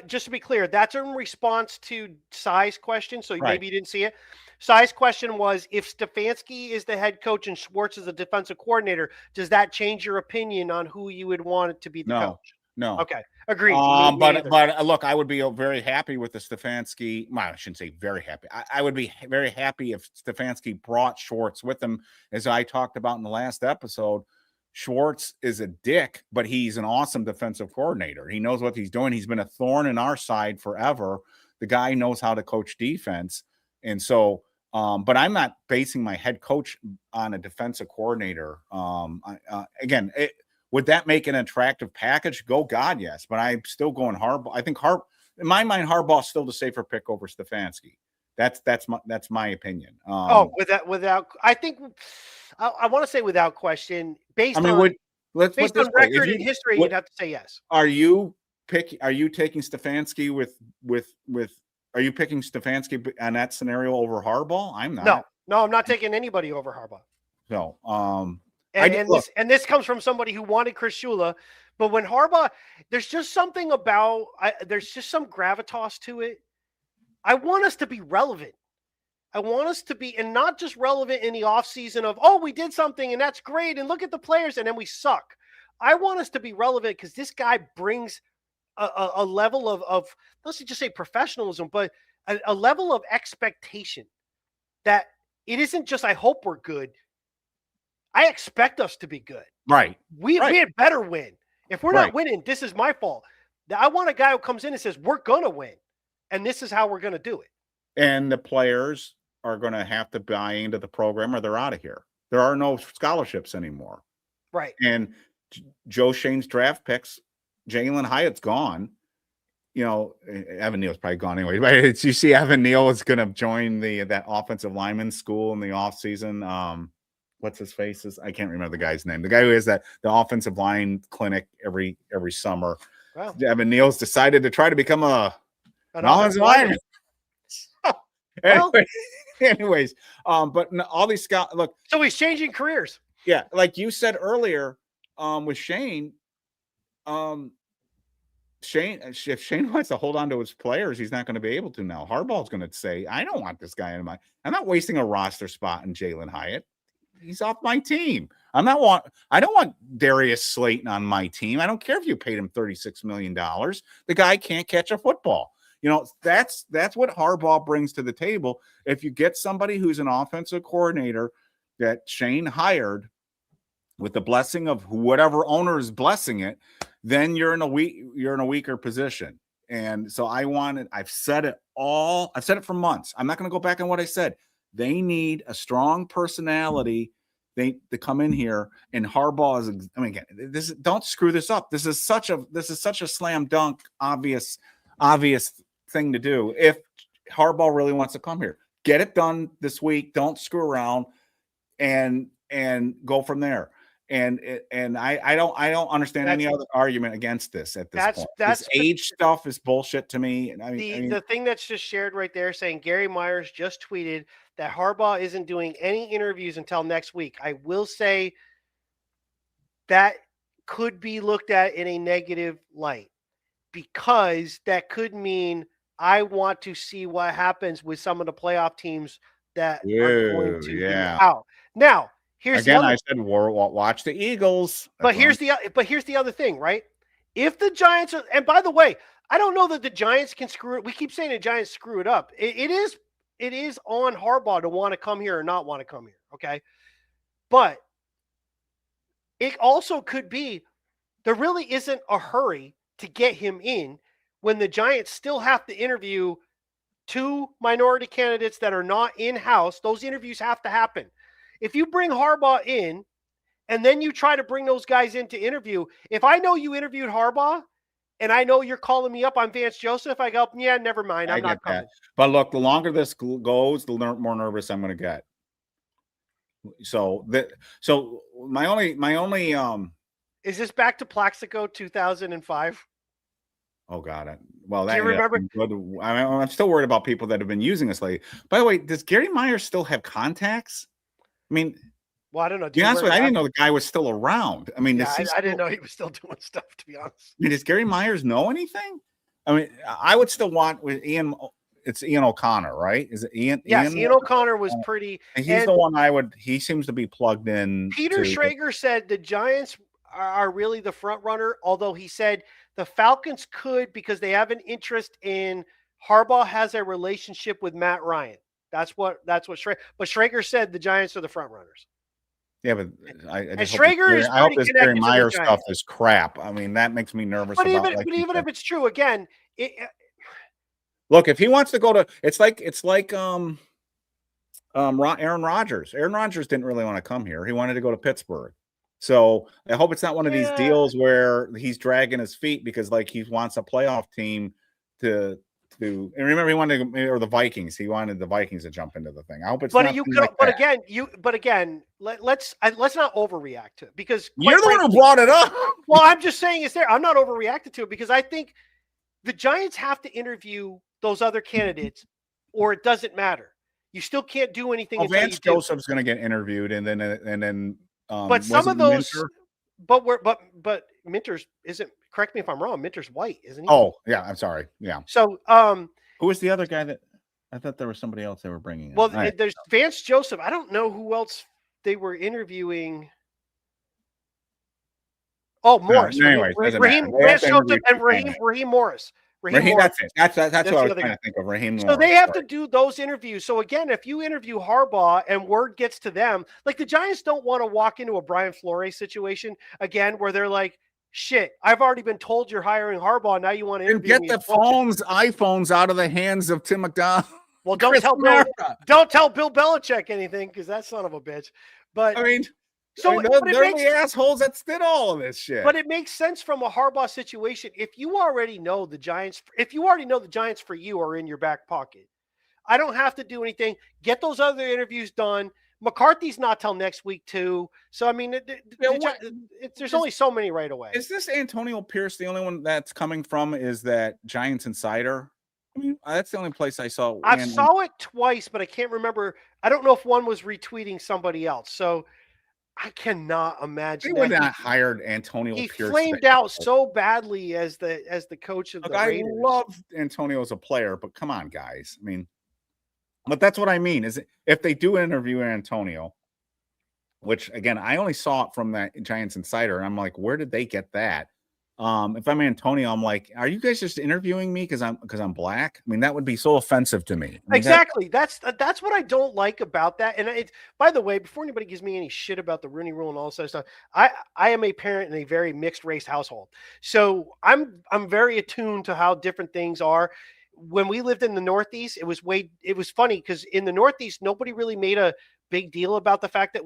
just to be clear, that's in response to Sai's question. So maybe you didn't see it. Sai's question was, if Stefanski is the head coach and Schwartz is the defensive coordinator, does that change your opinion on who you would want it to be the coach? No. Okay. Agreed. But look, I would be very happy with the Stefanski. Well, I shouldn't say very happy. I would be very happy if Stefanski brought Schwartz with him, as I talked about in the last episode. Schwartz is a dick, but he's an awesome defensive coordinator. He knows what he's doing. He's been a thorn in our side forever. The guy knows how to coach defense. And so, but I'm not basing my head coach on a defensive coordinator. Again, would that make an attractive package? Go God, yes. But I'm still going Harbaugh. I think in my mind, Harbaugh's still the safer pick over Stefanski. That's my opinion. Without I think I want to say without question, based on record and history, you'd have to say yes. Are you taking Stefanski are you picking Stefanski on that scenario over Harbaugh? I'm not. No, I'm not taking anybody over Harbaugh. No. This comes from somebody who wanted Chris Shula, but when Harbaugh, there's just something about there's just some gravitas to it. I want us to be relevant. I want us to be, and not just relevant in the offseason of, oh, we did something and that's great, and look at the players, and then we suck. I want us to be relevant because this guy brings a level of let's just say professionalism, but a level of expectation that it isn't just, I hope we're good. I expect us to be good. Right. We had better win. If we're not winning, this is my fault. I want a guy who comes in and says, we're going to win, and this is how we're going to do it. And the players are going to have to buy into the program or they're out of here. There are no scholarships anymore. Right. And Joe Schoen's draft picks, Jalen Hyatt's gone. You know, Evan Neal's probably gone anyway. But you see Evan Neal is going to join that offensive lineman school in the offseason. What's his face? I can't remember the guy's name. The guy who has the offensive line clinic every summer. Wow. Evan Neal's decided to try to become an offensive lineman. Anyways, but all these scouts look. So he's changing careers. Yeah, like you said earlier, with Shane. If Shane wants to hold on to his players, he's not going to be able to now. Harbaugh's going to say, "I don't want this guy in my. I'm not wasting a roster spot in Jalen Hyatt. He's off my team. I don't want Darius Slayton on my team. I don't care if you paid him $36 million. The guy can't catch a football." You know, that's what Harbaugh brings to the table. If you get somebody who's an offensive coordinator that Shane hired with the blessing of whatever owner is blessing it, then you're in a weaker position. And so I've said it for months. I'm not going to go back on what I said. They need a strong personality to come in here, and Harbaugh is, I mean, again, don't screw this up. This is such a slam dunk, obvious thing to do. If Harbaugh really wants to come here, get it done this week. Don't screw around and go from there. And I don't understand any other argument against this at this point. This age stuff is bullshit to me. The thing that's just shared right there saying Gary Myers just tweeted that Harbaugh isn't doing any interviews until next week. I will say that could be looked at in a negative light, because that could mean I want to see what happens with some of the playoff teams that are going to be out. Now, here's again, I said watch the Eagles. But here's the other thing, right? If the Giants are, and by the way, I don't know that the Giants can screw it. We keep saying the Giants screw it up. It is on Harbaugh to want to come here or not want to come here. Okay. But it also could be there really isn't a hurry to get him in when the Giants still have to interview 2 minority candidates that are not in-house. Those interviews have to happen. If you bring Harbaugh in and then you try to bring those guys in to interview, if I know you interviewed Harbaugh and I know you're calling me up on Vance Joseph, I go, yeah, never mind. I'm not coming. But look, the longer this goes, the more nervous I'm going to get. So my only Is this back to Plaxico 2005? Oh God! Well, Do that you ended up remember? being good. I'm still worried about people that have been using this lately. By the way, does Gary Myers still have contacts? I mean, Well, I don't know. to Do be you honest wear with you, I didn't that? know the guy was still around. I mean, Yeah, is he I didn't still? know he was still doing stuff. To be honest. I mean, does Gary Myers know anything? I mean, I would still want with Ian. It's Ian O'Connor, right? Is it Ian? Yes, Ian O'Connor was pretty. And he's the And one I would. He seems to be plugged in Peter to. Schrager said the Giants are really the front runner, although he said the Falcons could because they have an interest in Harbaugh has a relationship with Matt Ryan. That's what Schrager. But Schrager said the Giants are the front runners. Yeah, but I And just Schrager is I hope pretty this Gary connected to the Myers stuff Giants. is crap. I mean, that makes me nervous But about. even if it's true, again, Look, if he wants to go to, it's like Aaron Rodgers. Aaron Rodgers didn't really want to come here. He wanted to go to Pittsburgh. So I hope it's not one of these deals where he's dragging his feet because like he wants a playoff team to. And remember, he wanted to, or the Vikings. He wanted the Vikings to jump into the thing. I hope it's. But you could. Like but again, let's not overreact to it because you're the one who brought it up. Well, I'm just saying it's there. I'm not overreacting to it because I think the Giants have to interview those other candidates, or it doesn't matter. You still can't do anything. Vance Joseph's going to get interviewed, and then. But some of those, Minter? but Minter's isn't. Correct me if I'm wrong. Minter's white, isn't he? Oh yeah, I'm sorry. Yeah. So who was the other guy that? I thought there was somebody else they were bringing in. Well, there's Vance Joseph. I don't know who else they were interviewing. Oh, Morris. Anyway, Raheem Vance Joseph and Raheem Morris. Raheem, that's it. That's what I was trying to think of. Raheem Morris. So they have to do those interviews. So again, if you interview Harbaugh and word gets to them, like the Giants don't want to walk into a Brian Flores situation again where they're like, shit, I've already been told you're hiring Harbaugh. Now you want to interview me. Get the iPhones out of the hands of Tim McDonald. Well, don't tell Bill Belichick anything because that son of a bitch. But I mean, they're the assholes that did all of this shit. But it makes sense from a Harbaugh situation. If you already know the Giants for you are in your back pocket, I don't have to do anything. Get those other interviews done. McCarthy's not till next week too. So I mean, there's only so many right away. Is this Antonio Pierce the only one that's coming from? Is that Giants Insider? I mean, that's the only place I saw. I saw it twice, but I can't remember. I don't know if one was retweeting somebody else. So I cannot imagine they would not hired Antonio Pierce. He flamed out so badly as the coach of the Raiders. I love Antonio as a player, but come on, guys. I mean, but that's what I mean. Is if they do interview Antonio, which again I only saw it from that Giants Insider, and I'm like, where did they get that? If I'm Antonio, I'm like, are you guys just interviewing me because I'm black? I mean, that would be so offensive to me. I mean, exactly. That's what I don't like about that. And it's, by the way, before anybody gives me any shit about the Rooney Rule and all this other stuff, I am a parent in a very mixed race household, so I'm very attuned to how different things are. When we lived in the Northeast, it was funny because in the Northeast, nobody really made a big deal about the fact that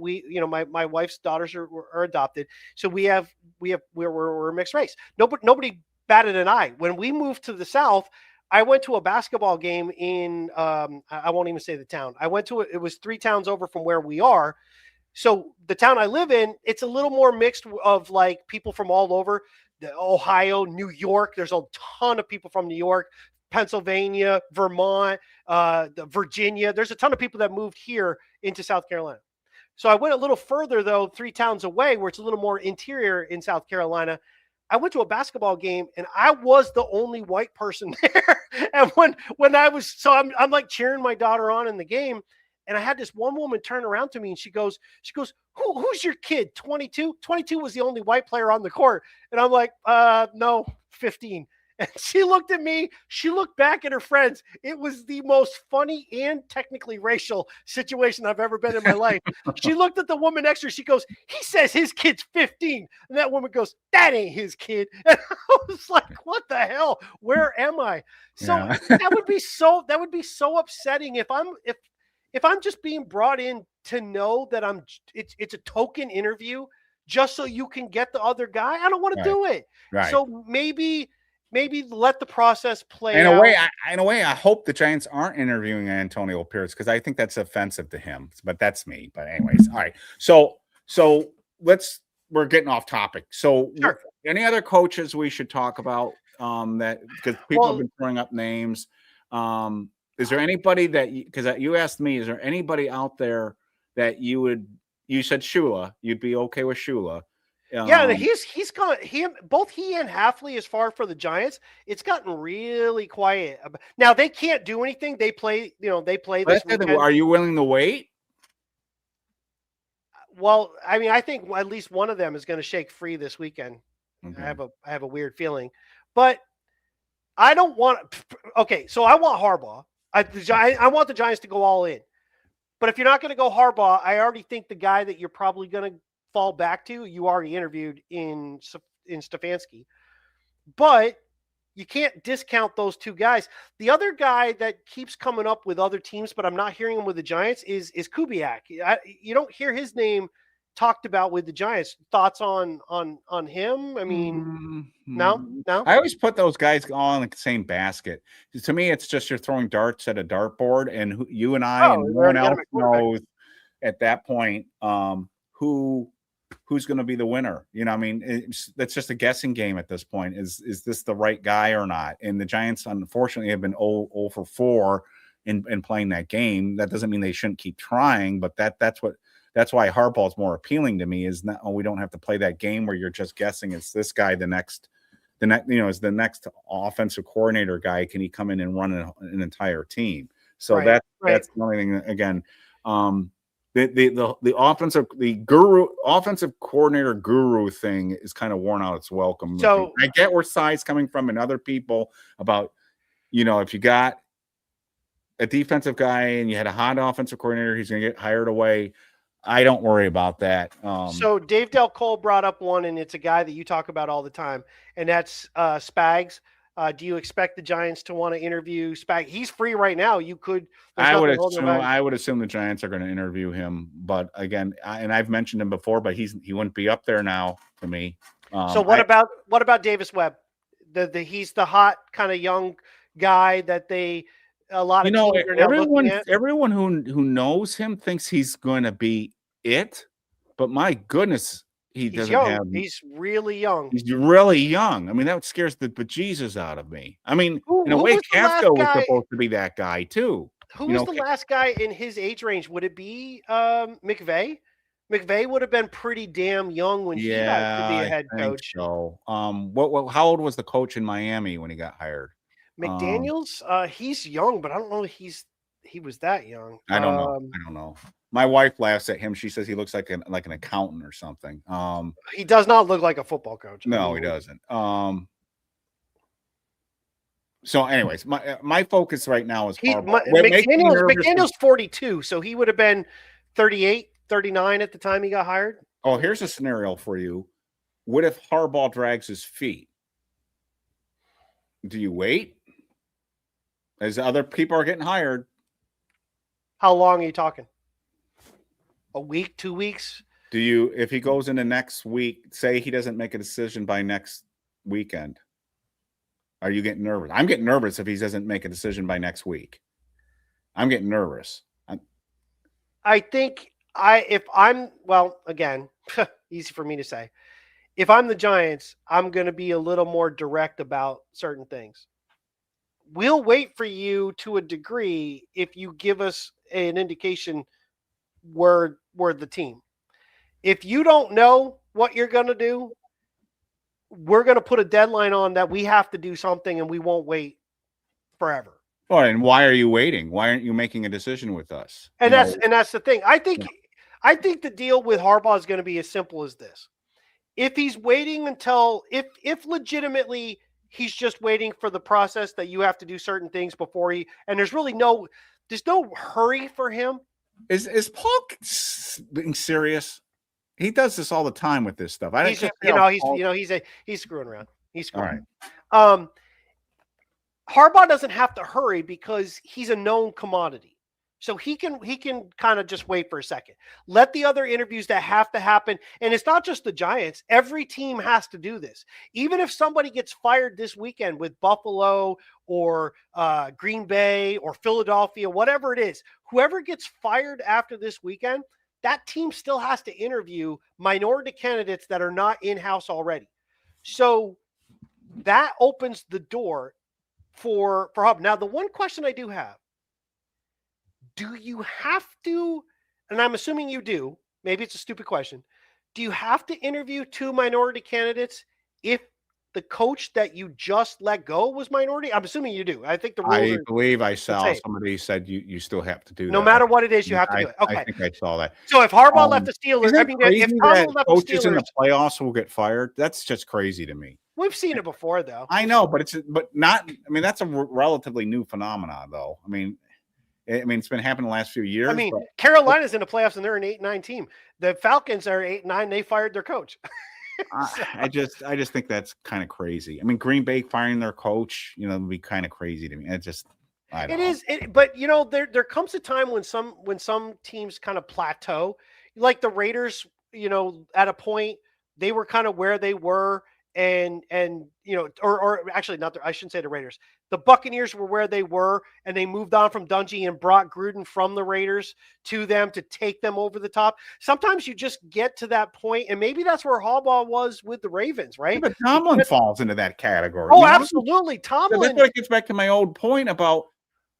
my wife's daughters are adopted. So we're a mixed race. Nobody batted an eye. When we moved to the South, I went to a basketball game in, I won't even say the town. I went to it. It was 3 towns over from where we are. So the town I live in, it's a little more mixed of like people from all over Ohio, New York. There's a ton of people from New York, Pennsylvania, Vermont, Virginia. There's a ton of people that moved here into South Carolina. So I went a little further, though, 3 towns away, where it's a little more interior in South Carolina. I went to a basketball game, and I was the only white person there. And when I was, so I'm like cheering my daughter on in the game, and I had this one woman turn around to me, and she goes, who's your kid? 22? 22 was the only white player on the court. And I'm like, no, 15. And she looked at me. She looked back at her friends. It was the most funny and technically racial situation I've ever been in my life. She looked at the woman next to her. She goes, he says his kid's 15. And that woman goes, that ain't his kid. And I was like, what the hell? Where am I? So that would be so upsetting if I'm just being brought in to know that it's a token interview just so you can get the other guy. I don't want to do it. Right. So maybe let the process play out. In a way, I hope the Giants aren't interviewing Antonio Pierce because I think that's offensive to him. But that's me. But anyways, all right. So let's we're getting off topic. So Sure. any other coaches we should talk about that because people have been throwing up names. Is there anybody that because you asked me, is there anybody out there that you said Shula, you'd be okay with Shula? Yeah, he's gone. Both he and Halfley, as far for the Giants, it's gotten really quiet. Now they can't do anything. They play, this weekend. Are you willing to wait? Well, I mean, I think at least one of them is going to shake free this weekend. Okay. I have a weird feeling, but I don't want. Okay, so I want Harbaugh. I want the Giants to go all in. But if you're not going to go Harbaugh, I already think the guy that you're probably going to fall back to, you already interviewed in Stefanski. But you can't discount those two guys. The other guy that keeps coming up with other teams, but I'm not hearing him with the Giants, is Kubiak. You don't hear his name talked about with the Giants. Thoughts on him? I mean, no. I always put those guys all in the same basket. To me, it's just you're throwing darts at a dartboard, and you and I and no one else knows at that point who's going to be the winner. You know, I mean, that's just a guessing game at this point. Is this the right guy or not? And the Giants, unfortunately, have been 0 for 4 in playing that game. That doesn't mean they shouldn't keep trying, but that's why Harbaugh is more appealing to me. Is not we don't have to play that game where you're just guessing. Is this guy the next is the next offensive coordinator guy? Can he come in and run an entire team? So that's the only thing. Again, the offensive coordinator guru thing is kind of worn out its welcome. So I get where Cy's coming from and other people about, if you got a defensive guy and you had a hot offensive coordinator, he's going to get hired away. I don't worry about that. So Dave Del Cole brought up one, and it's a guy that you talk about all the time, and that's Spags. Do you expect the Giants to want to interview Spags? He's free right now. You could. I would assume the Giants are going to interview him, but again, and I've mentioned him before, but he wouldn't be up there now to me. So what about Davis Webb? He's the hot kind of young guy that a lot of teams are now looking at. Everyone who knows him thinks he's going to be it, but my goodness. He's really young. He's really young. I mean, that scares the bejesus out of me. I mean, in a way, Casco was supposed to be that guy too. Who was the last guy in his age range? Would it be McVay? McVay would have been pretty damn young when he got to be a head coach. So, how old was the coach in Miami when he got hired? McDaniels. He's young, but I don't know if he was that young. I don't know. My wife laughs at him. She says he looks like an accountant or something. He does not look like a football coach. No, he doesn't. So, anyways, my focus right now is McDaniel's 42, so he would have been 38, 39 at the time he got hired. Oh, here's a scenario for you. What if Harbaugh drags his feet? Do you wait? As other people are getting hired. How long are you talking? A week, 2 weeks? If he goes into next week, say he doesn't make a decision by next weekend, are you getting nervous? I'm getting nervous if he doesn't make a decision by next week. I'm getting nervous. I think again, easy for me to say. If I'm the Giants, I'm going to be a little more direct about certain things. We'll wait for you to a degree if you give us an indication we're the team. If you don't know what you're going to do, we're going to put a deadline on that we have to do something, and we won't wait forever. Well, and why are you waiting? Why aren't you making a decision with us? And that's the thing. I think the deal with Harbaugh is going to be as simple as this. If he's waiting until if legitimately he's just waiting for the process that you have to do certain things before and there's no hurry for him. Is Paul being serious? He does this all the time with this stuff. He's screwing around. He's screwing. All right. Harbaugh doesn't have to hurry because he's a known commodity. So he can kind of just wait for a second. Let the other interviews that have to happen. And it's not just the Giants. Every team has to do this. Even if somebody gets fired this weekend with Buffalo or Green Bay or Philadelphia, whatever it is, whoever gets fired after this weekend, that team still has to interview minority candidates that are not in-house already. So that opens the door for Harbaugh. Now, the one question I do have, do you have to, and I'm assuming you do, maybe it's a stupid question, do you have to interview 2 minority candidates if the coach that you just let go was minority? I'm assuming you do. I think the rules I are believe I the saw same. somebody said you still have to do No that. matter what it is, you have to do it. I Okay. think I saw that. So if Harbaugh left the Steelers, Isn't I it mean, if crazy that Tomlin left the coaches in Steelers, the playoffs will get fired? That's just crazy to me. we've seen it before, though. I know, but not. I mean, that's a relatively new phenomenon, though. I mean, it's been happening the last few years. I mean, but Carolina's in the playoffs and they're an 8-9 team. The Falcons are 8-9. They fired their coach. I just think that's kind of crazy. I mean, Green Bay firing their coach, would be kind of crazy to me. It just, I don't know. But there comes a time when some teams kind of plateau, like the Raiders. At a point they were kind of where they were, and or actually not. I shouldn't say the Raiders. The Buccaneers were where they were, and they moved on from Dungy and brought Gruden from the Raiders to them to take them over the top. Sometimes you just get to that point, and maybe that's where Harbaugh was with the Ravens, right? Yeah, but Tomlin falls into that category. Oh, absolutely, Tomlin. That's what gets back to my old point about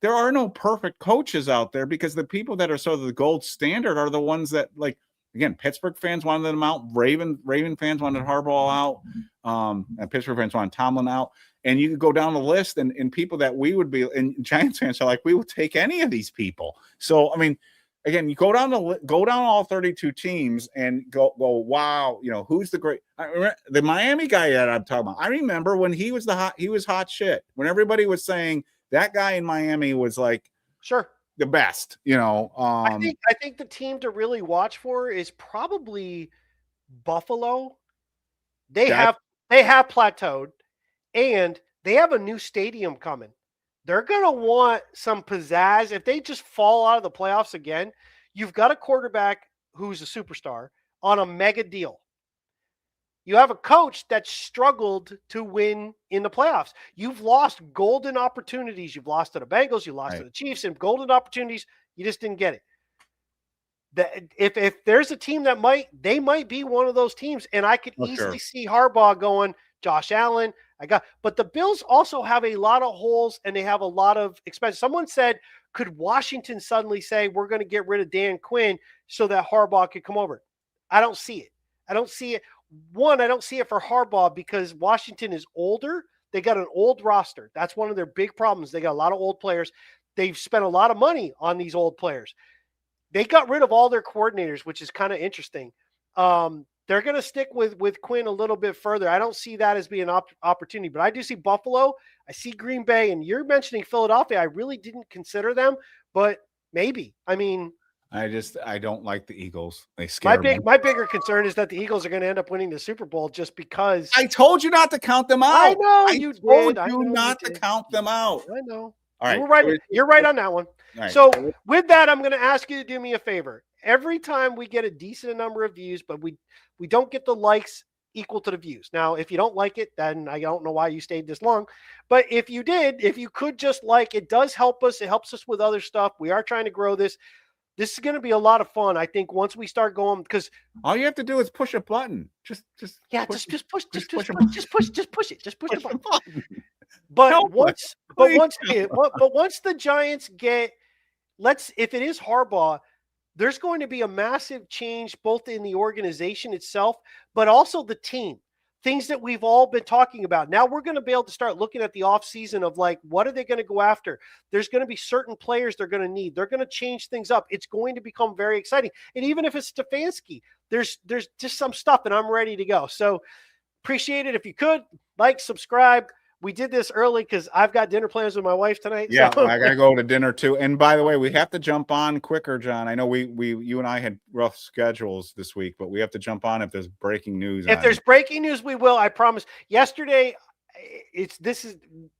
there are no perfect coaches out there, because the people that are sort of the gold standard are the ones that, like, again, Pittsburgh fans wanted them out. Raven fans wanted Harbaugh out. And Pittsburgh fans wanted Tomlin out. And you could go down the list, and people that we would be, and Giants fans are like, we will take any of these people. So, I mean, again, you go down all 32 teams and go, wow, who's the great? The Miami guy that I'm talking about. I remember when he was hot shit. When everybody was saying that guy in Miami was like, sure, the best. I think the team to really watch for is probably Buffalo. They have plateaued, and they have a new stadium coming. They're going to want some pizzazz. If they just fall out of the playoffs again, you've got a quarterback who's a superstar on a mega deal. You have a coach that struggled to win in the playoffs. You've lost golden opportunities. You've lost to the Bengals. You lost to the Chiefs, and golden opportunities, you just didn't get it. If there's a team that they might be one of those teams, and I could easily see Harbaugh going, Josh Allen. But the Bills also have a lot of holes, and they have a lot of expense. Someone said, could Washington suddenly say, we're going to get rid of Dan Quinn so that Harbaugh could come over? I don't see it. I don't see it. One, I don't see it for Harbaugh because Washington is older. They got an old roster. That's one of their big problems. They got a lot of old players. They've spent a lot of money on these old players. They got rid of all their coordinators, which is kind of interesting. They're going to stick with Quinn a little bit further. I don't see that as being an opportunity, but I do see Buffalo. I see Green Bay, and you're mentioning Philadelphia. I really didn't consider them, but maybe. I mean, I don't like the Eagles. They scare me. My bigger concern is that the Eagles are going to end up winning the Super Bowl just because. I told you not to count them out. I know you told did. I you know not you to did. count them out. I know. All right. You're right. You're right on that one. Right. So with that, I'm going to ask you to do me a favor. Every time we get a decent number of views, but we don't get the likes equal to the views. Now, if you don't like it, then I don't know why you stayed this long. But if you did, if you could just like, it does help us. It helps us with other stuff. We are trying to grow this. This is going to be a lot of fun. I think once we start going, because all you have to do is push a button. Just push the button. But once the Giants get, if it is Harbaugh, there's going to be a massive change both in the organization itself, but also the team. Things that we've all been talking about. Now we're going to be able to start looking at the offseason of like, what are they going to go after? There's going to be certain players they're going to need. They're going to change things up. It's going to become very exciting. And even if it's Stefanski, there's just some stuff, and I'm ready to go. So appreciate it. If you could like, subscribe. We did this early because I've got dinner plans with my wife tonight. Yeah, so. I got to go to dinner too. And by the way, we have to jump on quicker, John. I know you and I had rough schedules this week, but we have to jump on if there's breaking news. If there's breaking news, we will. I promise. Yesterday,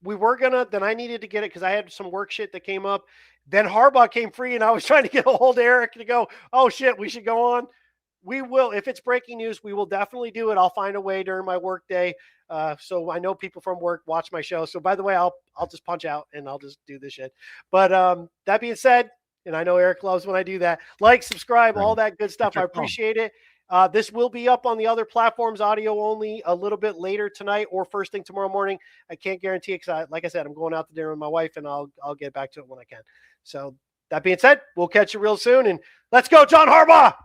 we were gonna. Then I needed to get it because I had some work shit that came up. Then Harbaugh came free, and I was trying to get a hold of Eric to go, oh shit, we should go on. We will. If it's breaking news, we will definitely do it. I'll find a way during my work day. So I know people from work watch my show. So by the way, I'll just punch out and I'll just do this shit. But that being said, And I know Eric loves when I do that. Like, subscribe, all that good stuff. I appreciate it. This will be up on the other platforms, audio only, a little bit later tonight or first thing tomorrow morning. I can't guarantee it because, like I said, I'm going out to dinner with my wife, and I'll get back to it when I can. So that being said, we'll catch you real soon, and let's go, John Harbaugh.